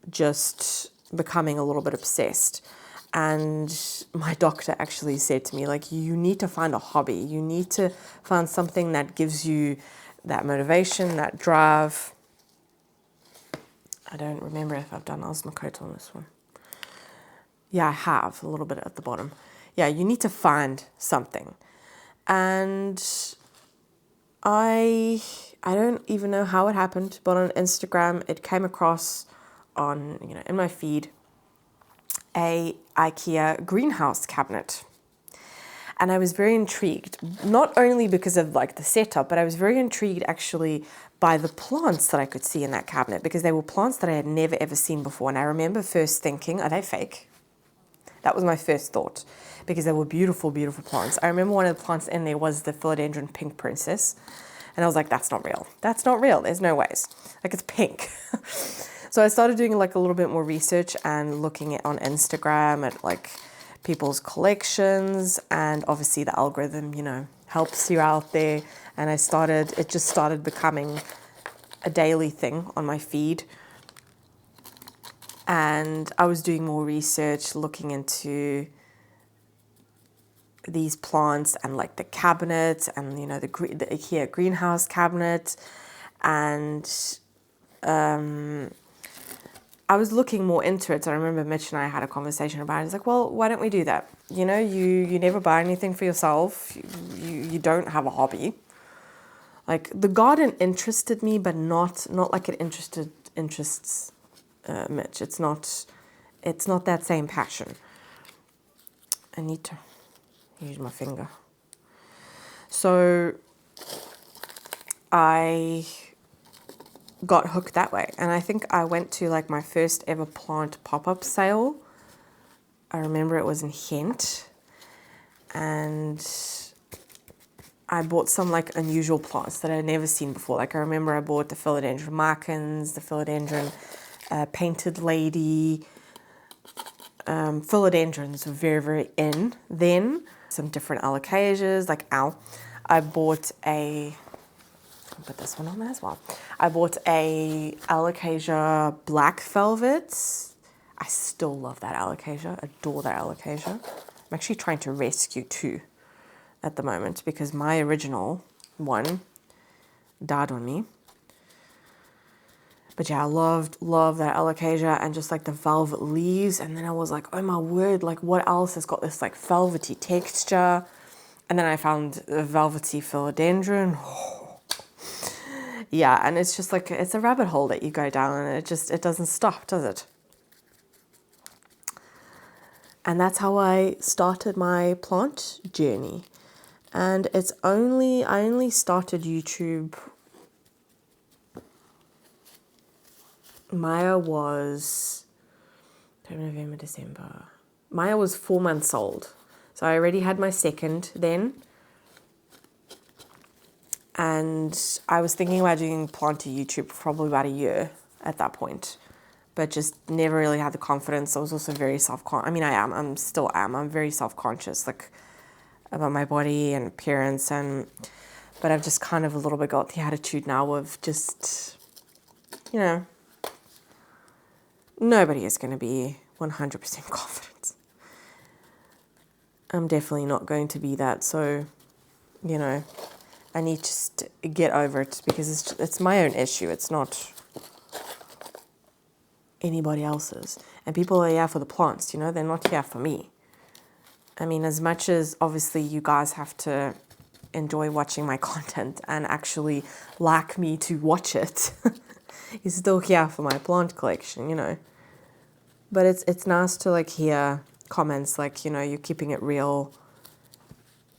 just becoming a little bit obsessed. And my doctor actually said to me, like, you need to find a hobby. You need to find something that gives you that motivation, that drive. I don't remember if I've done osmocote on this one. Yeah, I have a little bit at the bottom. Yeah, you need to find something. And I don't even know how it happened, but on Instagram, it came across on, in my feed, a IKEA greenhouse cabinet. And I was very intrigued, not only because of like the setup, but I was very intrigued actually by the plants that I could see in that cabinet because they were plants that I had never ever seen before. And I remember first thinking, are they fake? That was my first thought because they were beautiful, beautiful plants. I remember one of the plants in there was the philodendron pink princess. And I was like, that's not real. That's not real. There's no ways. Like, it's pink. So I started doing like a little bit more research and looking at on Instagram at like people's collections, and obviously the algorithm, helps you out there. And it just started becoming a daily thing on my feed. And I was doing more research, looking into these plants and like the cabinet and, you know, the IKEA greenhouse cabinet. And I was looking more into it. So I remember Mitch and I had a conversation about it. It's like, well, why don't we do that? You know, you never buy anything for yourself. You don't have a hobby. Like, the garden interested me, but not like it interests Mitch. It's not that same passion. I need to use my finger. So I got hooked that way. And I think I went to like my first ever plant pop-up sale. I remember it was in Ghent. And I bought some like unusual plants that I'd never seen before. Like I remember I bought the philodendron markins, the philodendron painted lady. Philodendrons were very, very in then. Some different alocasias, like I bought I'll put this one on there as well. I bought a alocasia black velvet. I still love that alocasia, adore that alocasia. I'm actually trying to rescue two at the moment because my original one died on me. But yeah, I loved that alocasia and just like the velvet leaves. And then I was like, oh my word, like what else has got this like velvety texture? And then I found a velvety philodendron. Yeah, and it's just like, it's a rabbit hole that you go down and it doesn't stop, does it? And that's how I started my plant journey. And I only started YouTube. Maya was November, December. Maya was 4 months old. So I already had my second then. And I was thinking about doing planty YouTube for probably about a year at that point. But just never really had the confidence. I was also very self-conscious. I mean, I'm still am. I'm very self-conscious, like, about my body and appearance. But I've just kind of a little bit got the attitude now of just, you know, nobody is going to be 100% confident. I'm definitely not going to be that. So, you know, I need to just get over it because it's my own issue. It's not anybody else's. And people are here for the plants, you know, they're not here for me. I mean, as much as obviously you guys have to enjoy watching my content and actually like me to watch it, you're still here for my plant collection, you know. But it's nice to like hear comments like, you know, you're keeping it real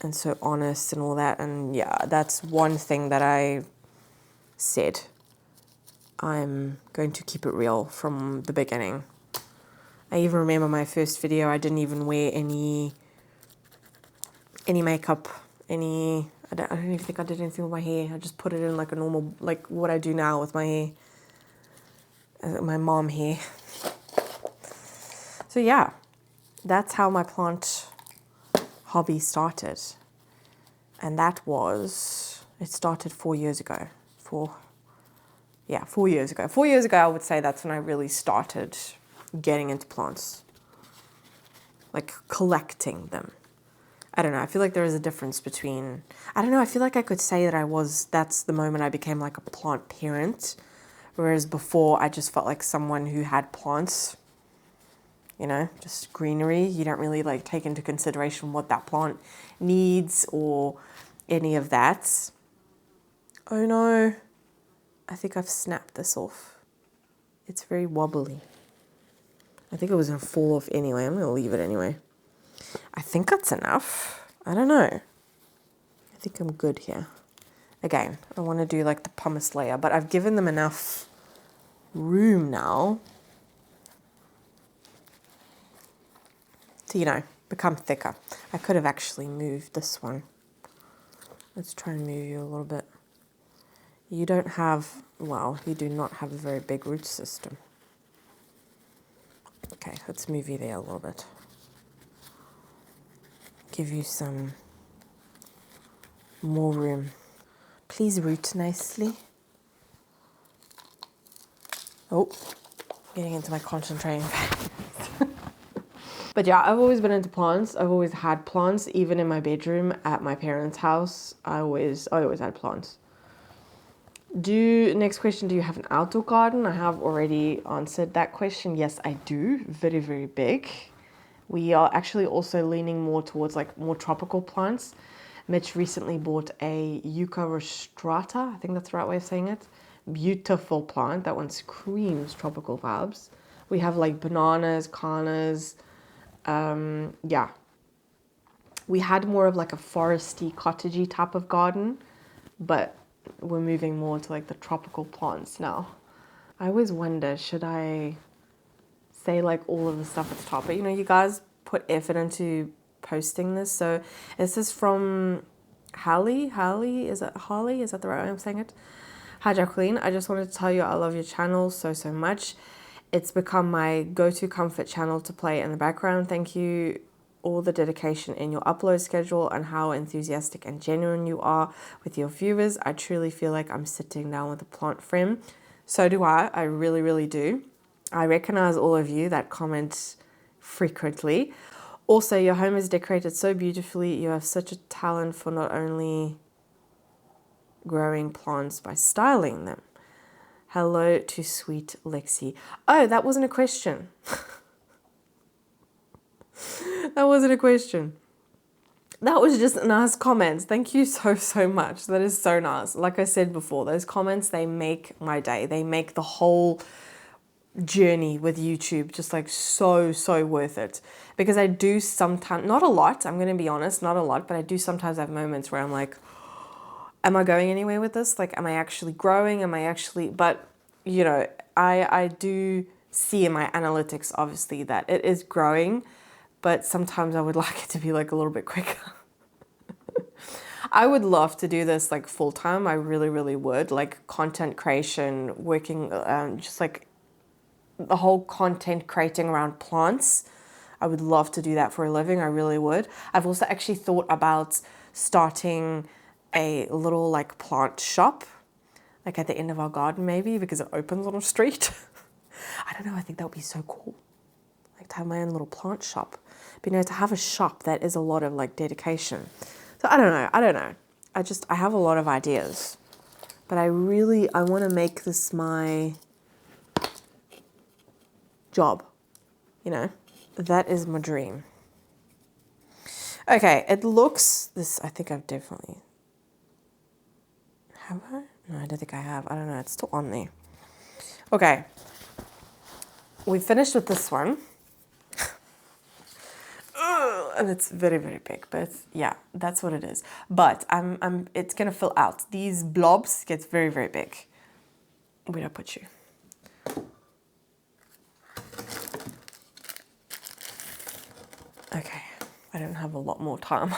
and so honest and all that. And yeah, that's one thing that I said. I'm going to keep it real from the beginning. I even remember my first video, I didn't even wear any makeup, I don't even think I did anything with my hair. I just put it in like a normal, like what I do now with my hair, my mom hair. So yeah, that's how my plant hobby started. And it started 4 years ago. 4 years ago. 4 years ago, I would say that's when I really started getting into plants. Like collecting them. I don't know, I feel like there is a difference between, I don't know, I feel like I could say that that's the moment I became like a plant parent. Whereas before, I just felt like someone who had plants, you know, just greenery. You don't really like take into consideration what that plant needs or any of that. Oh no, I think I've snapped this off. It's very wobbly. I think it was going to fall off anyway. I'm going to leave it anyway. I think that's enough. I don't know. I think I'm good here. Again, I want to do like the pumice layer, but I've given them enough room now to, you know, become thicker. I could have actually moved this one. Let's try and move you a little bit. You do not have a very big root system. Okay, let's move you there a little bit. Give you some more room. Please root nicely. Oh, Getting into my concentrating phase. But yeah, I've always been into plants. I've always had plants, even in my bedroom at my parents' house. I always had plants. Next question, do you have an outdoor garden? I have already answered that question. Yes, I do. Very, very big. We are actually also leaning more towards like more tropical plants. Mitch recently bought a Yucca rostrata. I think that's the right way of saying it. Beautiful plant. That one screams tropical vibes. We have like bananas, canas. Yeah. We had more of like a foresty, cottagey type of garden, but we're moving more to like the tropical plants now. I always wonder, should I say like all of the stuff at the top? But you know, you guys put effort into posting this. So this is from Harley. Is that Harley? Is that the right way I'm saying it? Hi Jacqueline, I just wanted to tell you I love your channel so much. It's become my go-to comfort channel to play in the background. Thank you all the dedication in your upload schedule and how enthusiastic and genuine you are with your viewers. I truly feel like I'm sitting down with a plant friend. So do I really, really do. I recognize all of you that comment frequently. Also, your home is decorated so beautifully. You have such a talent for not only growing plants by styling them. Hello to sweet Lexi. Oh, that wasn't a question. That wasn't a question. That was just nice comments. Thank you so much. That is so nice. Like I said before, those comments, they make my day. They make the whole journey with YouTube just like so worth it. Because I do sometimes, not a lot, I'm going to be honest, not a lot, but I do sometimes have moments where I'm like, am I going anywhere with this? Like, am I actually growing? But you know, I do see in my analytics, obviously, that it is growing, but sometimes I would like it to be like a little bit quicker. I would love to do this like full time. I really would. Like content creation, working, just like the whole content creating around plants. I would love to do that for a living. I really would. I've also actually thought about starting a little like plant shop, like at the end of our garden maybe, because it opens on a street. I don't know, I think that would be so cool. Like to have my own little plant shop. But you know, to have a shop, that is a lot of like dedication. So I don't know. I have a lot of ideas. But I want to make this my job, you know. That is my dream. Okay, it looks, I think I've definitely, have I? No, I don't think I have. I don't know, it's still on there. Okay, we finished with this one. And it's very big, but yeah, that's what it is. But it's gonna fill out. These blobs get very big. Where did I put you? Okay, I don't have a lot more time.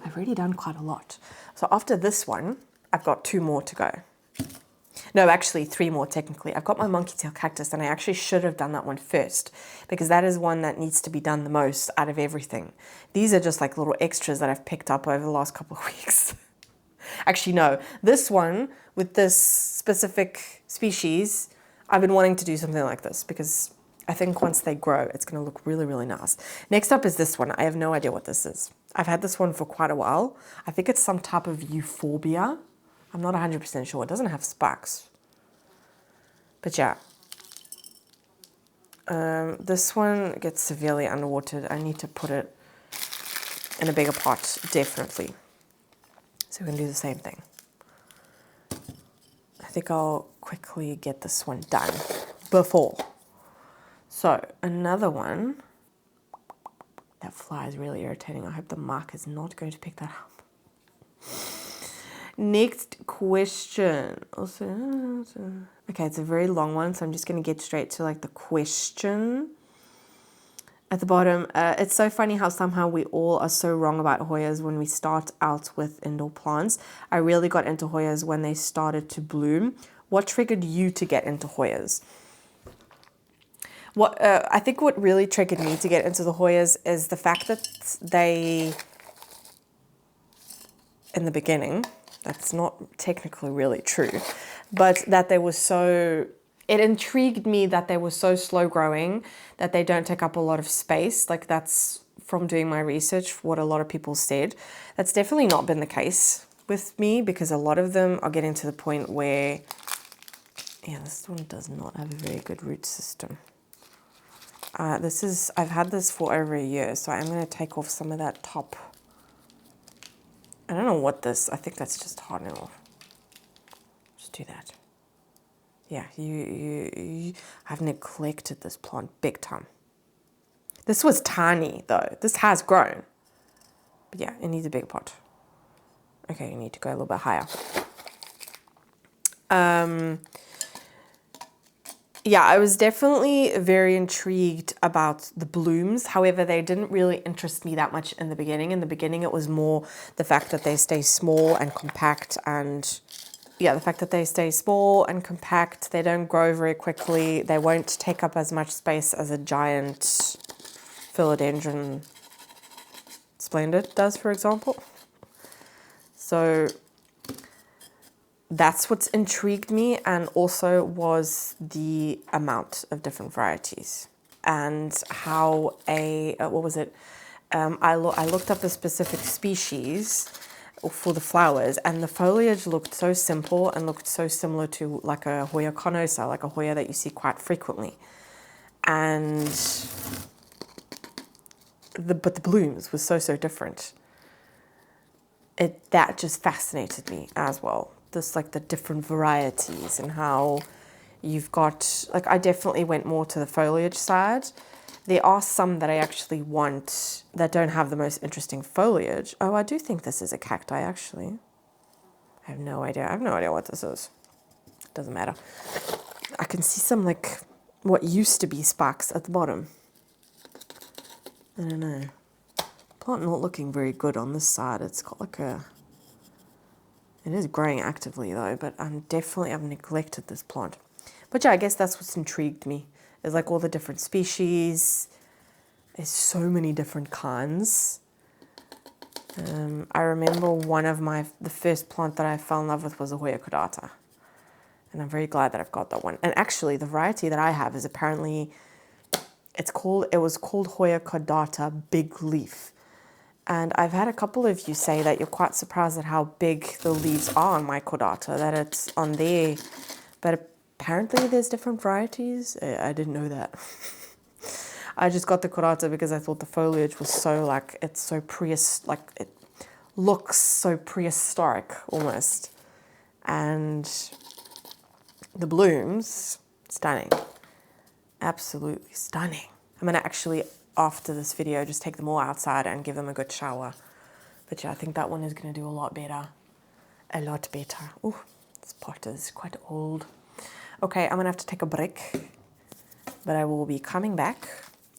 I've already done quite a lot. So after this one, I've got 2 more to go. No, actually 3 more technically. I've got my monkey tail cactus, and I actually should have done that one first because that is one that needs to be done the most out of everything. These are just like little extras that I've picked up over the last couple of weeks. Actually, no, this one with this specific species, I've been wanting to do something like this because I think once they grow, it's going to look really nice. Next up is this one. I have no idea what this is. I've had this one for quite a while. I think it's some type of euphorbia. I'm not 100% sure. It doesn't have spikes. But yeah. This one gets severely underwatered. I need to put it in a bigger pot, definitely. So we're going to do the same thing. I think I'll quickly get this one done before. So another one. That fly is really irritating. I hope the mic is not going to pick that up. Next question. Okay, it's a very long one, so I'm just going to get straight to like the question. At the bottom, it's so funny how somehow we all are so wrong about Hoyas when we start out with indoor plants. I really got into Hoyas when they started to bloom. What triggered you to get into Hoyas? I think what really triggered me to get into the Hoyas is the fact that they, in the beginning, That's not technically really true, but that they were so, it intrigued me that they were so slow growing, that they don't take up a lot of space. Like that's from doing my research, what a lot of people said. That's definitely not been the case with me, because a lot of them are getting to the point where, yeah, this one does not have a very good root system. I've had this for over a year, so I'm going to take off some of that top. I don't know what this, I think that's just hardening off. Just do that. Yeah, I've neglected this plant big time. This was tiny though. This has grown. But yeah, it needs a big pot. Okay, you need to go a little bit higher. Yeah, I was definitely very intrigued about the blooms. However, they didn't really interest me that much in the beginning. In the beginning, it was more the fact that they stay small and compact, and yeah, the fact that they stay small and compact. They don't grow very quickly. They won't take up as much space as a giant philodendron splendid does, for example. So that's what's intrigued me, and also was the amount of different varieties and how what was it? I looked up a specific species for the flowers, and the foliage looked so simple and looked so similar to like a Hoya carnosa, like a Hoya that you see quite frequently. And but the blooms were so different. That just fascinated me as well. This, like the different varieties and how you've got, like I definitely went more to the foliage side. There are some that I actually want that don't have the most interesting foliage. Oh, I do think this is a cacti actually. I have no idea. I have no idea what this is. It doesn't matter. I can see some like what used to be spikes at the bottom. I don't know. Plant not looking very good on this side. It's got like a, it is growing actively though, but I've neglected this plant. But yeah, I guess that's what's intrigued me, is like all the different species. There's so many different kinds. I remember one of the first plant that I fell in love with was a Hoya cordata. And I'm very glad that I've got that one. And actually the variety that I have is apparently, it was called Hoya cordata big leaf. And I've had a couple of you say that you're quite surprised at how big the leaves are on my cordata, that it's on there. But apparently there's different varieties. I didn't know that. I just got the cordata because I thought the foliage was so like, it's so it looks so prehistoric almost. And the blooms, stunning. Absolutely stunning. I'm gonna actually, after this video, just take them all outside and give them a good shower. But yeah, I think that one is going to do a lot better. A lot better. Oh, this pot is quite old. Okay, I'm going to have to take a break, but I will be coming back.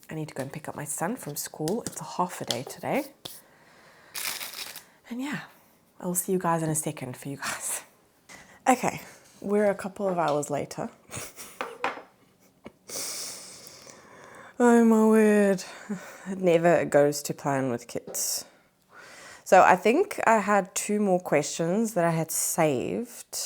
I need to go and pick up my son from school. It's a half a day today. And yeah, I'll see you guys in a second for you guys. Okay, we're a couple of hours later. Oh my word. It never goes to plan with kids. So I think I had 2 more questions that I had saved.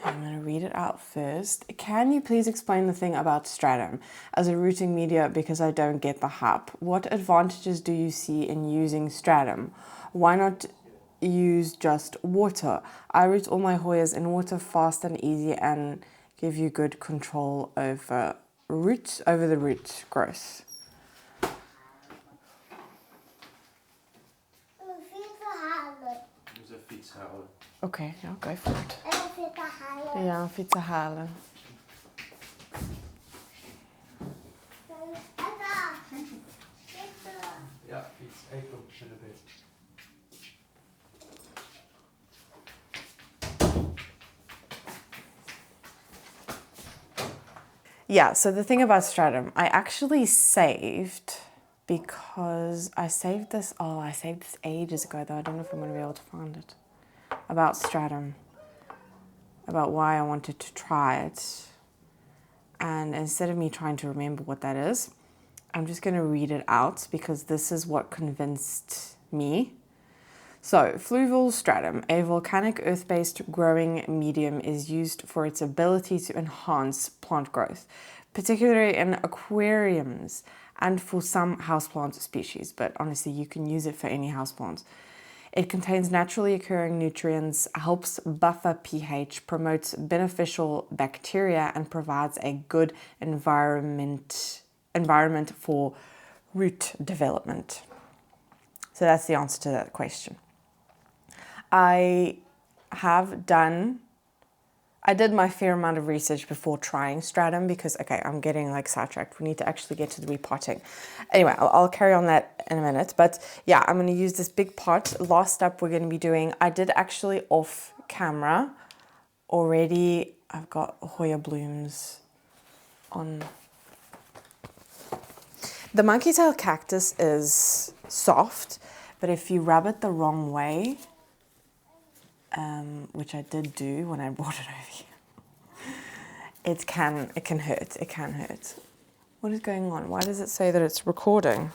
I'm going to read it out first. Can you please explain the thing about stratum as a rooting media, because I don't get the hype? What advantages do you see in using stratum? Why not use just water? I root all my Hoyas in water fast and easy and give you good control over the root growth. Okay, ja, go for it. Ja, fiets halen. Ja, fiets. Ik loop in de bed. Yeah, so the thing about stratum, I actually saved, because I saved this ages ago though. I don't know if I'm going to be able to find it. About stratum, about why I wanted to try it. And instead of me trying to remember what that is, I'm just going to read it out, because this is what convinced me. So, fluvial stratum, a volcanic earth-based growing medium, is used for its ability to enhance plant growth, particularly in aquariums and for some houseplant species, but honestly, you can use it for any houseplant. It contains naturally occurring nutrients, helps buffer pH, promotes beneficial bacteria, and provides a good environment for root development. So that's the answer to that question. I did my fair amount of research before trying stratum because, okay, I'm getting like sidetracked. We need to actually get to the repotting. Anyway, I'll carry on that in a minute. But yeah, I'm going to use this big pot. Last up, we're going to be doing, I did actually off camera already. I've got Hoya blooms on. The monkey tail cactus is soft, but if you rub it the wrong way, which I did do when I brought it over here, it can hurt. What is going on? Why does it say that it's recording?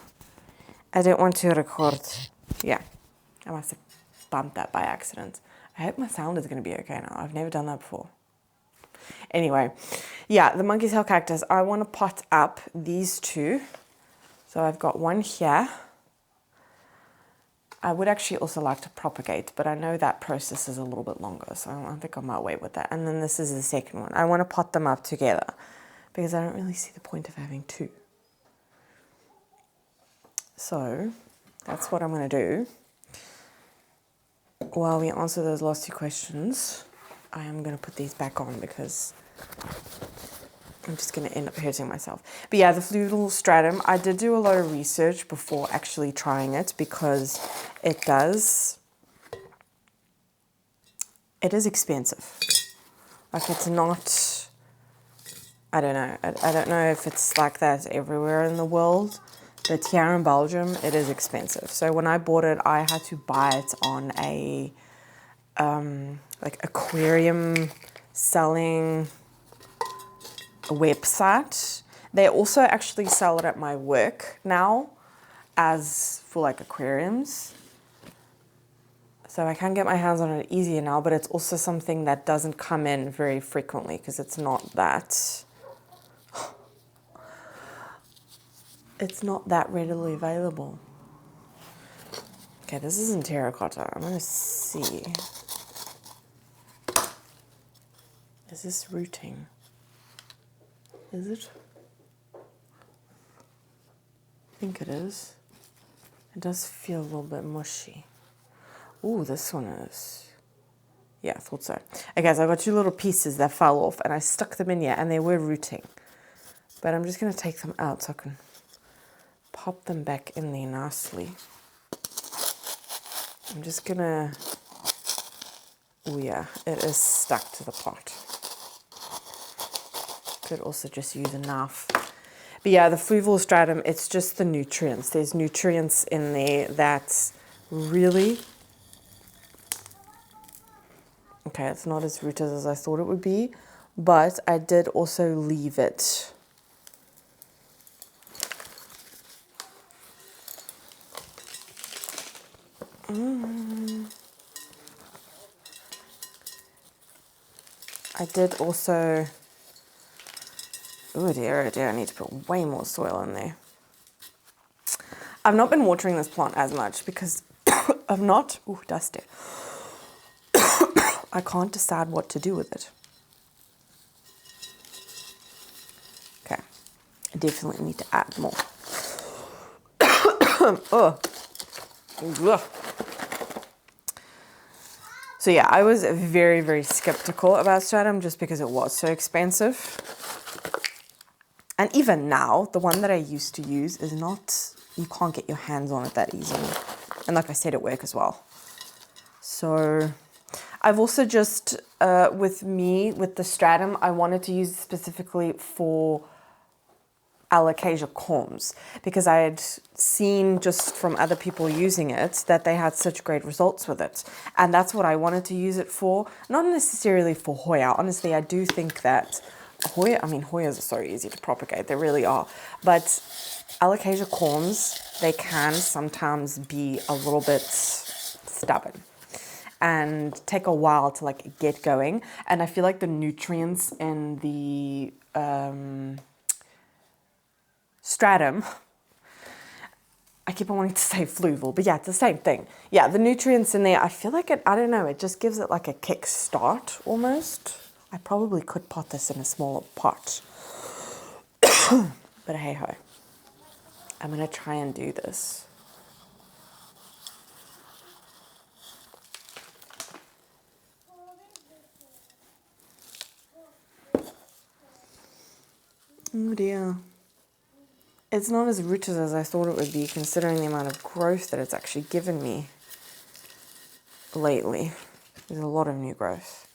I don't want to record. Yeah, I must have bumped that by accident. I hope my sound is going to be okay now. I've never done that before. Anyway, yeah, the monkey tail cactus. I want to pot up these two. So I've got one here. I would actually also like to propagate, but I know that process is a little bit longer, so I think I might wait with that. And then this is the second one. I want to pot them up together because I don't really see the point of having two. So that's what I'm going to do. While we answer those last two questions, I am going to put these back on because I'm just going to end up hurting myself. But yeah, the fluvial stratum, I did do a lot of research before actually trying it because it is expensive. Like it's not, I don't know. I don't know if it's like that everywhere in the world, but here in Belgium, it is expensive. So when I bought it, I had to buy it on a like aquarium selling a website. They also actually sell it at my work now as for like aquariums. So I can get my hands on it easier now, but it's also something that doesn't come in very frequently because it's not that readily available. Okay, this isn't terracotta. I'm gonna see. Is this rooting? Is it? I think it is. It does feel a little bit mushy. Ooh, this one is. Yeah, I thought so. Okay, so I've got two little pieces that fell off and I stuck them in here and they were rooting. But I'm just going to take them out so I can pop them back in there nicely. I'm just going to. Oh yeah, it is stuck to the pot. Could also just use a knife. But yeah, the fluvial stratum, it's just the nutrients. There's nutrients in there that really... Okay, it's not as rooted as I thought it would be, but I did also leave it. I did also... Oh dear, I need to put way more soil in there. I've not been watering this plant as much because I've not... Ooh, dusty. I can't decide what to do with it. Okay, I definitely need to add more. Oh. Ugh. So yeah, I was very, very skeptical about stratum just because it was so expensive. And even now, the one that I used to use is not, you can't get your hands on it that easily. And like I said, at work as well. So I've also just, with the stratum, I wanted to use it specifically for alocasia corms because I had seen just from other people using it that they had such great results with it. And that's what I wanted to use it for, not necessarily for Hoya. Honestly, I do think that Hoyas are so easy to propagate, they really are. But alocasia corms, they can sometimes be a little bit stubborn and take a while to like get going. And I feel like the nutrients in the stratum, I keep on wanting to say fluval, but yeah, it's the same thing. Yeah, the nutrients in there, I feel like it, I don't know, it just gives it like a kick start almost. I probably could pot this in a smaller pot. But hey ho, I'm gonna try and do this. Oh dear. It's not as rooted as I thought it would be, considering the amount of growth that it's actually given me lately. There's a lot of new growth,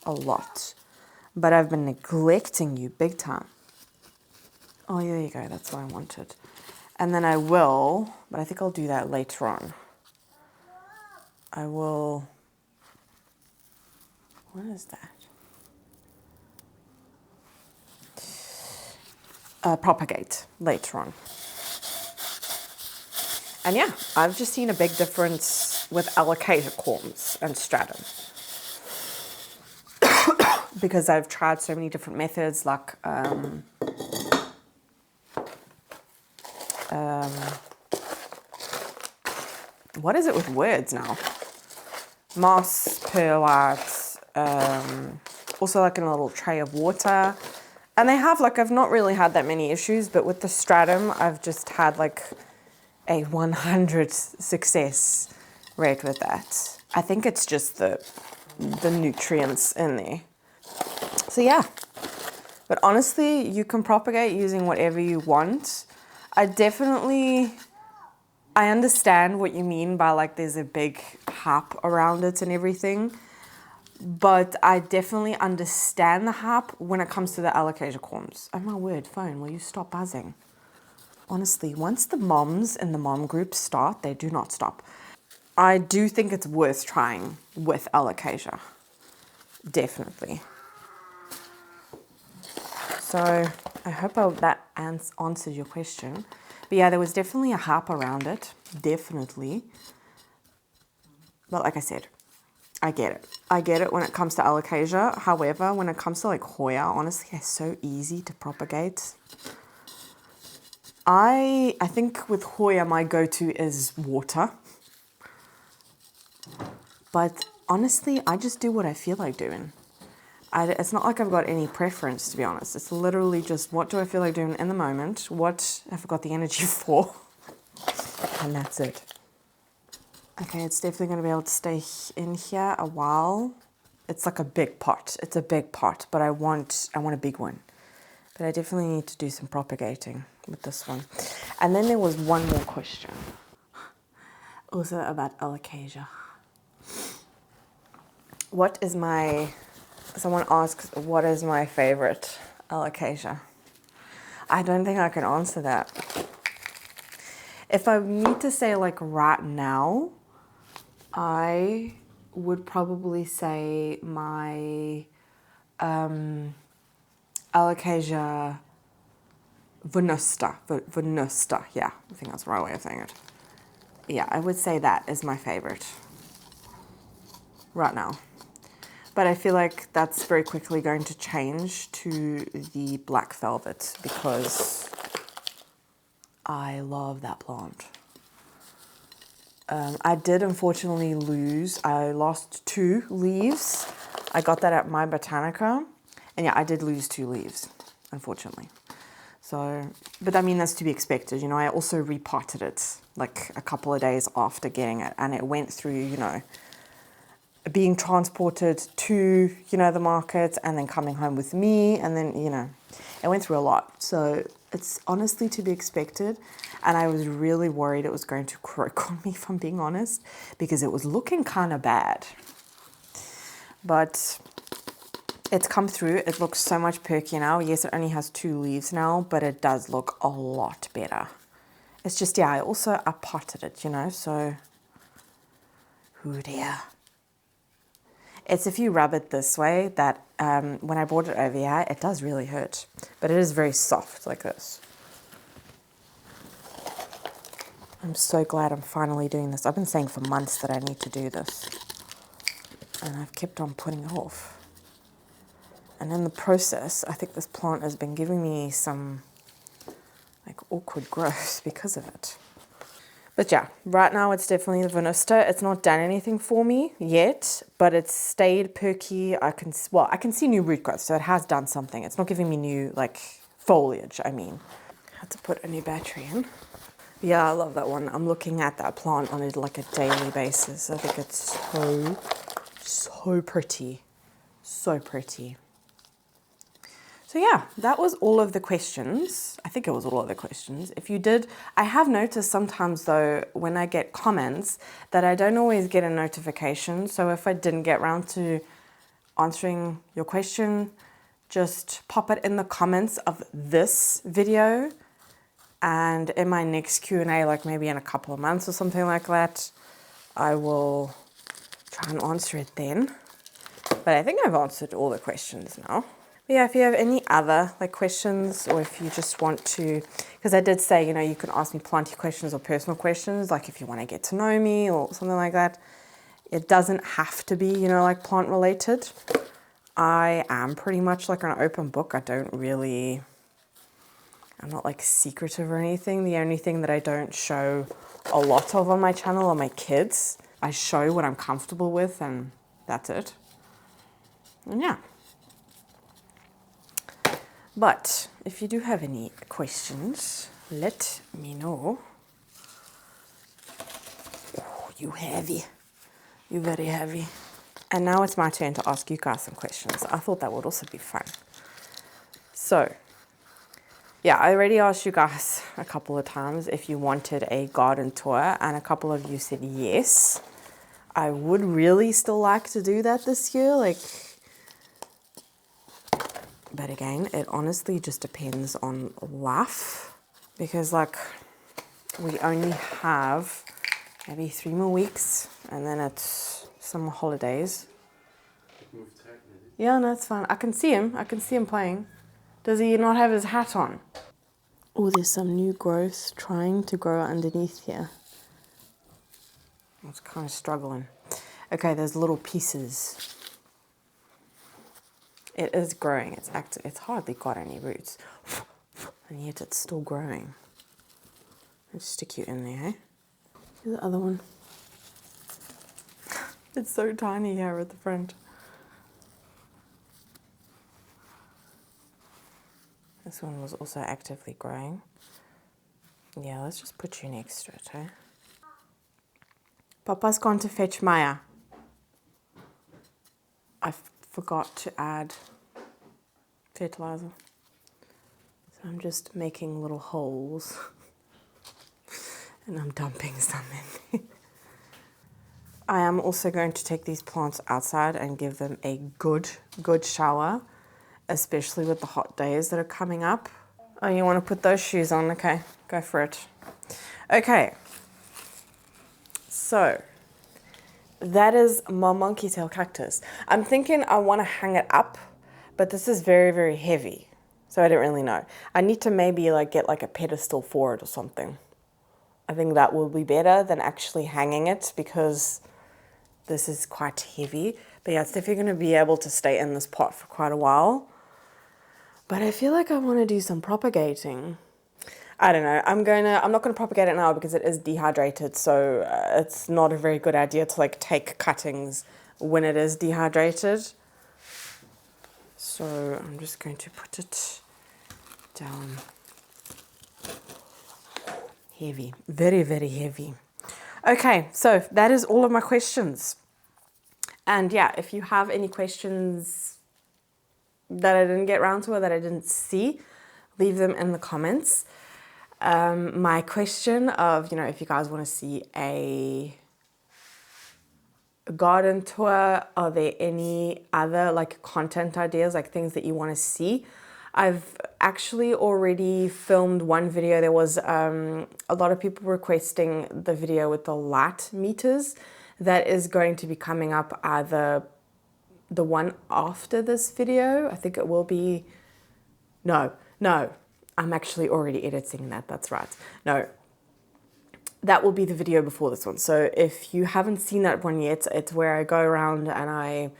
a lot. But I've been neglecting you big time. Oh, there you go, that's what I wanted. And then I will, but I think I'll do that later on. I will, what is that? Propagate later on. And yeah, I've just seen a big difference with allocator corms and stratum. Because I've tried so many different methods, like what is it with words now? Moss, perlite, also like in a little tray of water. And they have, like, I've not really had that many issues, but with the stratum, I've just had like a 100 success rate with that. I think it's just the nutrients in there. So yeah, but honestly, you can propagate using whatever you want. I understand what you mean by like there's a big hype around it and everything, but I definitely understand the hype when it comes to the alocasia corms. Oh my word, phone, will you stop buzzing? Honestly, once the moms in the mom group start, they do not stop. I do think it's worth trying with alocasia, definitely. So I hope that answers your question. But yeah, there was definitely a hype around it, definitely. But like I said, I get it. I get it when it comes to alocasia. However, when it comes to like Hoya, honestly, it's so easy to propagate. I think with Hoya, my go-to is water. But honestly, I just do what I feel like doing. It's not like I've got any preference, to be honest. It's literally just what do I feel like doing in the moment, what have I got the energy for, and that's it. Okay, it's definitely going to be able to stay in here a while. It's like a big pot. It's a big pot, but I want a big one. But I definitely need to do some propagating with this one. And then there was one more question, also about alocasia. Someone asks, what is my favorite alocasia? I don't think I can answer that. If I need to say like right now, I would probably say my alocasia venusta, yeah, I think that's the right way of saying it. Yeah, I would say that is my favorite right now. But I feel like that's very quickly going to change to the black velvet because I love that plant. I did unfortunately I lost 2 leaves. I got that at My Botanica. And yeah, I did lose 2 leaves, unfortunately. So, but I mean, that's to be expected. You know, I also repotted it like a couple of days after getting it. And it went through, you know, being transported to, you know, the market and then coming home with me. And then, you know, it went through a lot. So it's honestly to be expected. And I was really worried it was going to croak on me, if I'm being honest, because it was looking kind of bad. But it's come through. It looks so much perkier now. Yes, it only has 2 leaves now, but it does look a lot better. It's just, yeah, I potted it, you know, so, oh dear. It's if you rub it this way that when I brought it over here, it does really hurt. But it is very soft like this. I'm so glad I'm finally doing this. I've been saying for months that I need to do this, and I've kept on putting it off. And in the process, I think this plant has been giving me some like awkward growth because of it. But yeah, right now it's definitely the Venista. It's not done anything for me yet, but it's stayed perky. I can see new root growth, so it has done something. It's not giving me new like foliage, I mean. I had to put a new battery in. Yeah, I love that one. I'm looking at that plant on a daily basis. I think it's so pretty. So pretty. So yeah, that was all of the questions. I think it was all of the questions. If you did, I have noticed sometimes though, when I get comments, that I don't always get a notification. So if I didn't get around to answering your question, just pop it in the comments of this video. And in my next Q&A, like maybe in a couple of months or something like that, I will try and answer it then. But I think I've answered all the questions now. But yeah, if you have any other like questions, or if you just want to, because I did say, you know, you can ask me planty questions or personal questions, like if you want to get to know me or something like that. It doesn't have to be, you know, like plant related. I am pretty much like an open book. I'm not like secretive or anything. The only thing that I don't show a lot of on my channel are my kids. I show what I'm comfortable with, and that's it. And yeah. But if you do have any questions, let me know. Oh, you heavy. You're very heavy. And now it's my turn to ask you guys some questions. I thought that would also be fun. So, yeah, I already asked you guys a couple of times if you wanted a garden tour, and a couple of you said yes. I would really still like to do that this year, but again, it honestly just depends on life, because like we only have maybe 3 more weeks and then it's summer holidays. Yeah, no, it's fine. I can see him playing. Does he not have his hat on? Oh, there's some new growth trying to grow underneath here. It's kind of struggling. Okay, there's little pieces. It is growing. It's hardly got any roots, and yet it's still growing. Let's stick you in there. Here's the other one. It's so tiny here at the front. This one was also actively growing. Yeah, let's just put you next to it, eh? Papa's gone to fetch Maya. I forgot to add fertilizer. So I'm just making little holes and I'm dumping some in. I am also going to take these plants outside and give them a good shower, especially with the hot days that are coming up. Oh, you want to put those shoes on? Okay, go for it. Okay, so that is my monkey tail cactus. I'm thinking I want to hang it up, but this is very, very heavy, so I don't really know. I need to maybe like get like a pedestal for it or something. I think that will be better than actually hanging it, because this is quite heavy. But yeah, it's definitely going to be able to stay in this pot for quite a while. But I feel like I want to do some propagating. I don't know. I'm not going to propagate it now because it is dehydrated. So it's not a very good idea to like take cuttings when it is dehydrated. So I'm just going to put it down. Heavy, very, very heavy. Okay, so that is all of my questions. And yeah, if you have any questions that I didn't get around to or that I didn't see, leave them in the comments. My question of, you know, if you guys want to see a garden tour, are there any other like content ideas, like things that you want to see? I've actually already filmed one video. There was a lot of people requesting the video with the light meters. That is going to be coming up either the one after this video. I think it will be, no, I'm actually already editing that, that's right. No, that will be the video before this one. So if you haven't seen that one yet, it's where I go around and I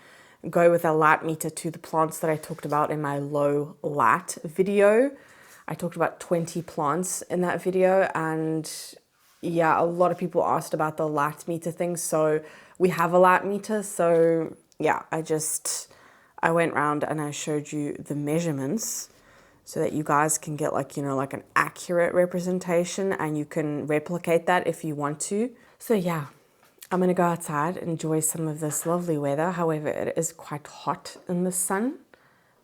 go with a light meter to the plants that I talked about in my low light video. I talked about 20 plants in that video, and yeah, a lot of people asked about the light meter thing. So we have a light meter. So yeah, I went around and I showed you the measurements so that you guys can get like, you know, like an accurate representation, and you can replicate that if you want to. So yeah, I'm gonna go outside, enjoy some of this lovely weather. However, it is quite hot in the sun,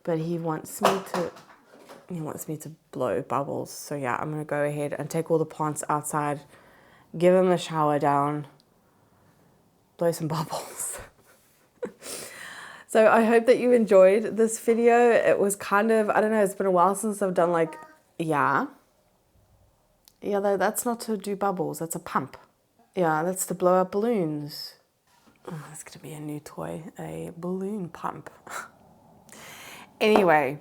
but he wants me to blow bubbles. So yeah, I'm gonna go ahead and take all the plants outside, give them a shower down, blow some bubbles. So I hope that you enjoyed this video. It was kind of, I don't know, it's been a while since I've done like, yeah, that's not to do bubbles, that's a pump. Yeah, that's to blow up balloons. Oh, that's gonna be a new toy, a balloon pump. Anyway,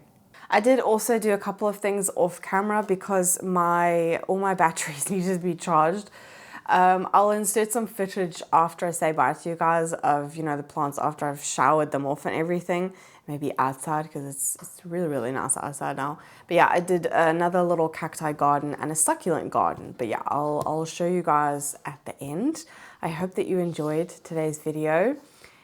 I did also do a couple of things off camera because all my batteries needed to be charged. I'll insert some footage after I say bye to you guys of, you know, the plants after I've showered them off and everything. Maybe outside, because it's really, really nice outside now. But yeah, I did another little cacti garden and a succulent garden. But yeah, I'll show you guys at the end. I hope that you enjoyed today's video.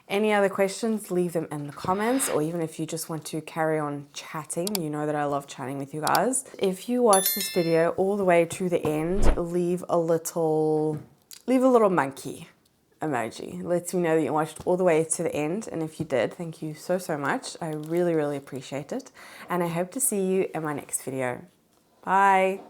Any other questions, leave them in the comments, or even if you just want to carry on chatting, you know that I love chatting with you guys. If you watch this video all the way to the end, leave a little monkey emoji. Lets me know that you watched all the way to the end, and if you did, thank you so, so much. I really, really appreciate it, and I hope to see you in my next video. Bye.